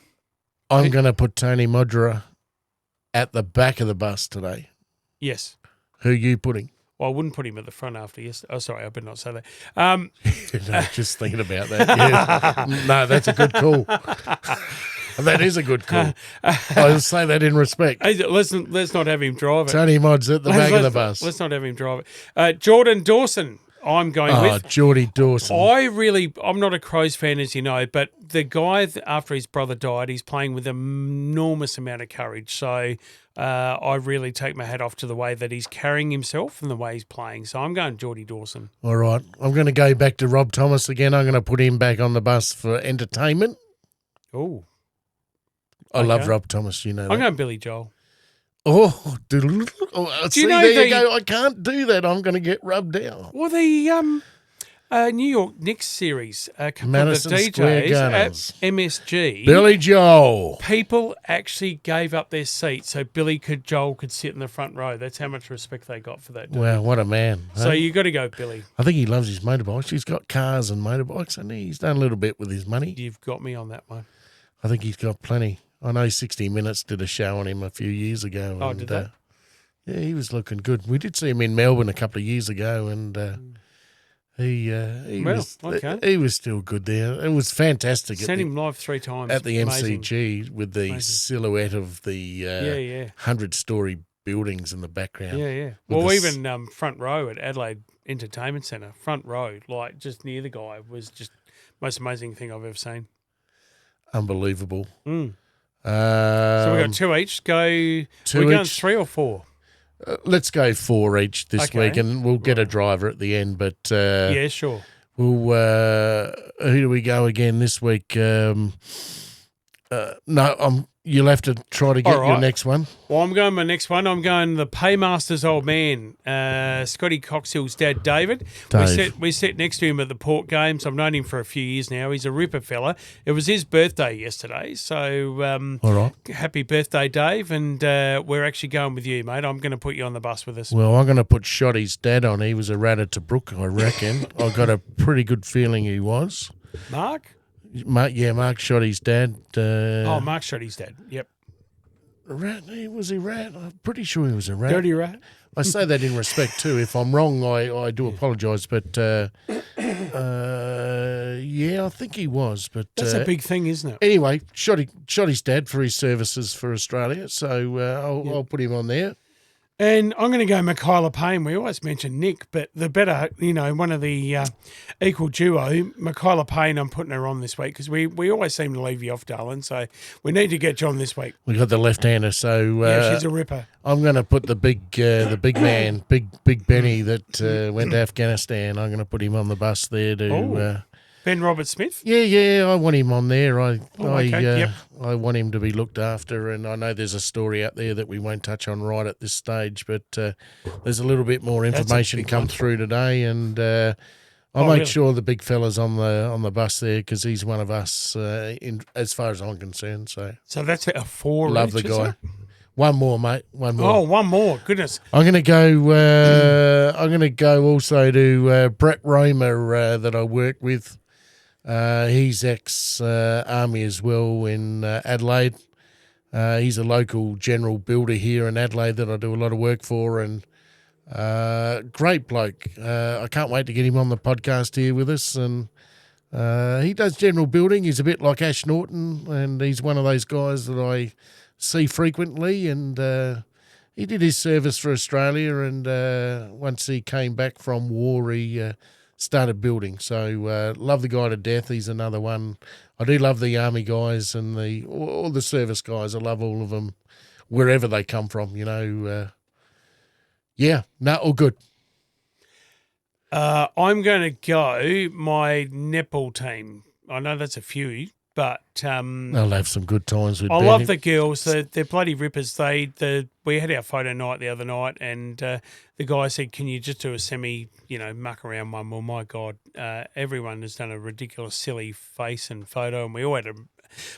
I'm going to put Tony Modra at the back of the bus today. Yes. Who are you putting? Well, I wouldn't put him at the front after yesterday. Oh, sorry, I better not say that. No, just thinking about that. Yeah. No, that's a good call. That is a good call. I'll say that in respect. Hey, let's not have him drive it. Tony Mod's at the back of the bus. Let's not have him drive it. Jordan Dawson, I'm going with. Geordie Dawson. I'm not a Crows fan, as you know, but the guy, after his brother died, he's playing with an enormous amount of courage. So I really take my hat off to the way that he's carrying himself and the way he's playing. So I'm going Geordie Dawson. All right. I'm going to go back to Rob Thomas again. I'm going to put him back on the bus for entertainment. Oh. I love Rob Thomas, you know that. I'm going Billy Joel. Oh, see, you know there you go. I can't do that. I'm going to get rubbed out. Well, the New York Knicks series, a couple Madison of the Square DJs Gunners. at MSG. Billy Joel. People actually gave up their seats so Joel could sit in the front row. That's how much respect they got for that. Wow, what a man. So you got to go Billy. I think he loves his motorbikes. He's got cars and motorbikes, and he's done a little bit with his money. You've got me on that one. I think he's got plenty. I know 60 Minutes did a show on him a few years ago. Oh, did they? Yeah, he was looking good. We did see him in Melbourne a couple of years ago, and he was still good there. It was fantastic. Sent him live 3 times. At the Amazing. MCG with the silhouette of the 100-story buildings in the background. Yeah. Well, even front row at Adelaide Entertainment Centre, front row, like just near the guy, was just most amazing thing I've ever seen. Unbelievable. So we got 2 each. We're going 3 or 4? Let's go 4 each this week, and we'll get a driver at the end. But yeah, sure. We'll. Who do we go again this week? You'll have to try to get your next one. Well, I'm going my next one. I'm going the Paymaster's old man, Scotty Coxhill's dad, David. We sit next to him at the Port Games. I've known him for a few years now. He's a ripper fella. It was his birthday yesterday, so all right. Happy birthday, Dave, and we're actually going with you, mate. I'm going to put you on the bus with us. Well, I'm going to put Shotty's dad on. He was a rat at Tobruk, I reckon. I got a pretty good feeling he was. Mark shot his dad. Mark shot his dad. Yep. Rat? Was he rat? I'm pretty sure he was a rat. Dirty rat. I say that in respect too. If I'm wrong, I do apologise. But I think he was. But that's a big thing, isn't it? Anyway, shot his dad for his services for Australia. So I'll put him on there. And I'm going to go Michaela Payne. We always mention Nick, but the better, one of the equal duo, Michaela Payne, I'm putting her on this week because we always seem to leave you off, darling. So we need to get you on this week. We got the left-hander, so yeah, she's a ripper. I'm going to put the big man, Big Benny that went to Afghanistan. I'm going to put him on the bus there to Ben Roberts-Smith? Yeah, I want him on there. Yep. I want him to be looked after, and I know there's a story out there that we won't touch on right at this stage, but there's a little bit more information come through today, and I'll make sure the big fella's on the bus there because he's one of us, as far as I'm concerned. So that's a 4. Love the guy. One more, mate. One more. Oh, one more. Goodness. I'm going to go. I'm going to go also to Brett Romer that I work with. He's ex-army as well in Adelaide. He's a local general builder here in Adelaide that I do a lot of work for, and great bloke. I can't wait to get him on the podcast here with us. And he does general building. He's a bit like Ash Norton, and he's one of those guys that I see frequently. And he did his service for Australia, and once he came back from war, he started building. So love the guy to death. He's another one. I do love the army guys and all the service guys. I love all of them, wherever they come from. All good. I'm going to go my netball team. I know that's a few, but They'll have some good times with. I love the girls. They're bloody rippers. We had our photo night the other night, and the guy said, "Can you just do a semi, muck around one?" Well, my God, everyone has done a ridiculous, silly face and photo, and we all had a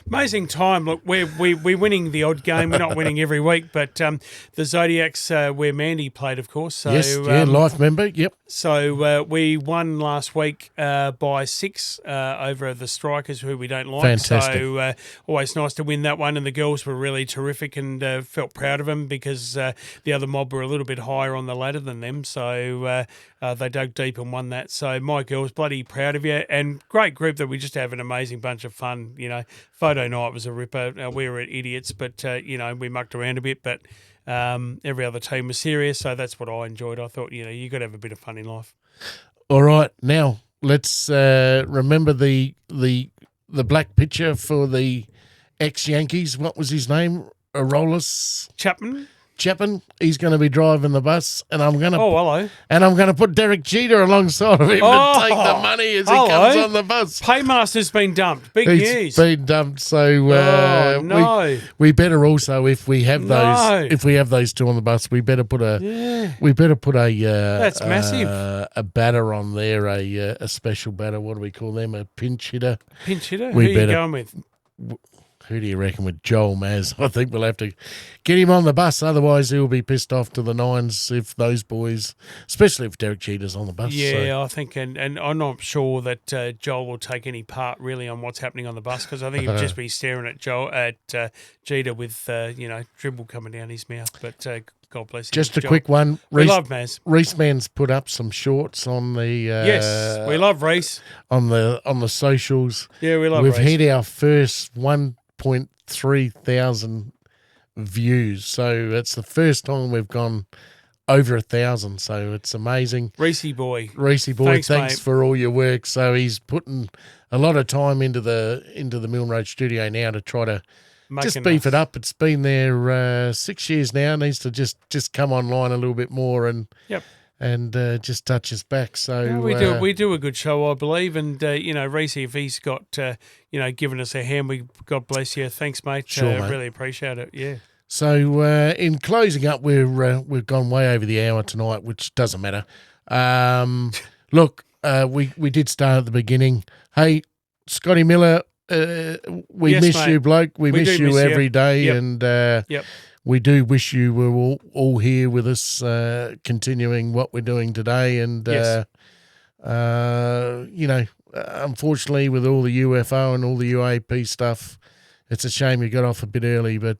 amazing time. Look, we're winning the odd game. We're not winning every week, but the Zodiacs, where Mandy played, of course. So, yes, life member. Yep. So we won last week by 6 over the Strikers, who we don't like. Fantastic. So always nice to win that one, and the girls were really terrific and felt proud of them because the other mob were a little bit higher on the ladder than them. So they dug deep and won that. So my girls, bloody proud of you, and great group that we just have an amazing bunch of fun. Photo night was a ripper. We were idiots, but we mucked around a bit, but every other team was serious, so that's what I enjoyed. I thought, you got to have a bit of fun in life. All right, now let's remember the black pitcher for the ex-Yankees. What was his name? Aroldis Chapman. He's going to be driving the bus, and I'm going to. Oh, hello. And I'm going to put Derek Jeter alongside of him to take the money as he comes on the bus. Paymaster's been dumped. Big news. He's been dumped. So no. we better also, if we have those two on the bus, we better put a that's massive. A batter on there, a special batter. What do we call them? A pinch hitter. Pinch hitter. Who are you going with? Who do you reckon with Joel Maz? I think we'll have to get him on the bus. Otherwise, he'll be pissed off to the nines if those boys, especially if Derek Jeter's on the bus. Yeah, I think, and I'm not sure that Joel will take any part really on what's happening on the bus because I think he'll just be staring at Jeter with dribble coming down his mouth. But God bless him. Just a quick one. We love Maz. Reese Man's put up some shorts on the yes, we love Reese on the socials. Yeah, we love. We've Reese. hit our first 1.3 thousand views, so it's the first time we've gone over 1,000. So it's amazing. Reese boy, thanks for all your work. So he's putting a lot of time into the Milne Road studio now to try to just beef it up. It's been there 6 years now. Needs to just come online a little bit more and just touch us back. So we do a good show, I believe. And Reese, if he's got given us a hand, God bless you. Thanks, mate. Sure, mate. Really appreciate it. Yeah. So in closing up, we've gone way over the hour tonight, which doesn't matter. Look, we did start at the beginning. Hey, Scotty Miller. We miss you, bloke. We miss you every day, and we do wish you were all here with us, continuing what we're doing today. And unfortunately, with all the UFO and all the UAP stuff, it's a shame you got off a bit early. But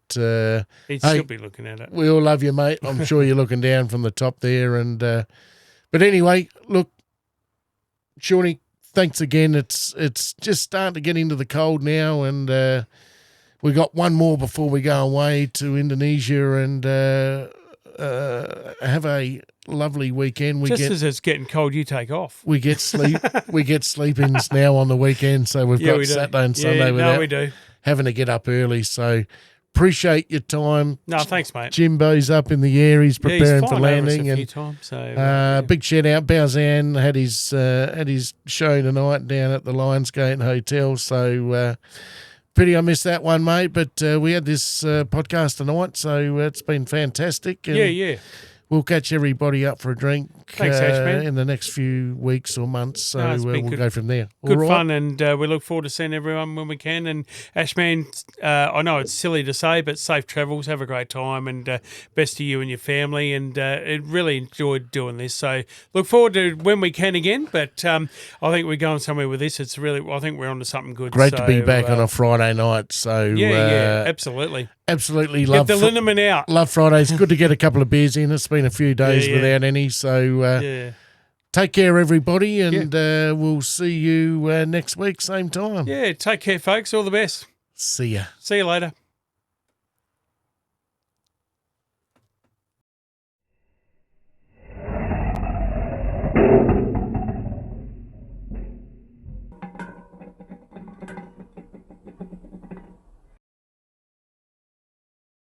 he'd still be looking at it. We all love you, mate. I'm sure you're looking down from the top there. And but anyway, look, Shawnee. Thanks again. It's just starting to get into the cold now, and we got one more before we go away to Indonesia and have a lovely weekend. As it's getting cold, you take off. We get sleep. We get sleep-ins now on the weekend, so we've got Saturday and Sunday without we do. having to get up early. So appreciate your time. No, thanks, mate. Jimbo's up in the air. He's preparing he's for landing. A few times, so, big shout out. Baozan had his show tonight down at the Lionsgate Hotel. So pity I missed that one, mate. But we had this podcast tonight, so it's been fantastic. And yeah. we'll catch everybody up for a drink. Thanks, Ash, man. In the next few weeks or months. So we'll go from there. Good fun, and we look forward to seeing everyone when we can. And Ashman, I know it's silly to say, but safe travels. Have a great time, and best to you and your family. And really enjoyed doing this. So look forward to when we can again. But I think we're going somewhere with this. It's really, I think we're onto something good. Great to be back on a Friday night. So yeah, absolutely. Absolutely love the liniment out. Love Fridays. Good to get a couple of beers in. It's been a few days without any. So take care, everybody, and we'll see you next week, same time. Yeah, take care, folks. All the best. See ya. See you later.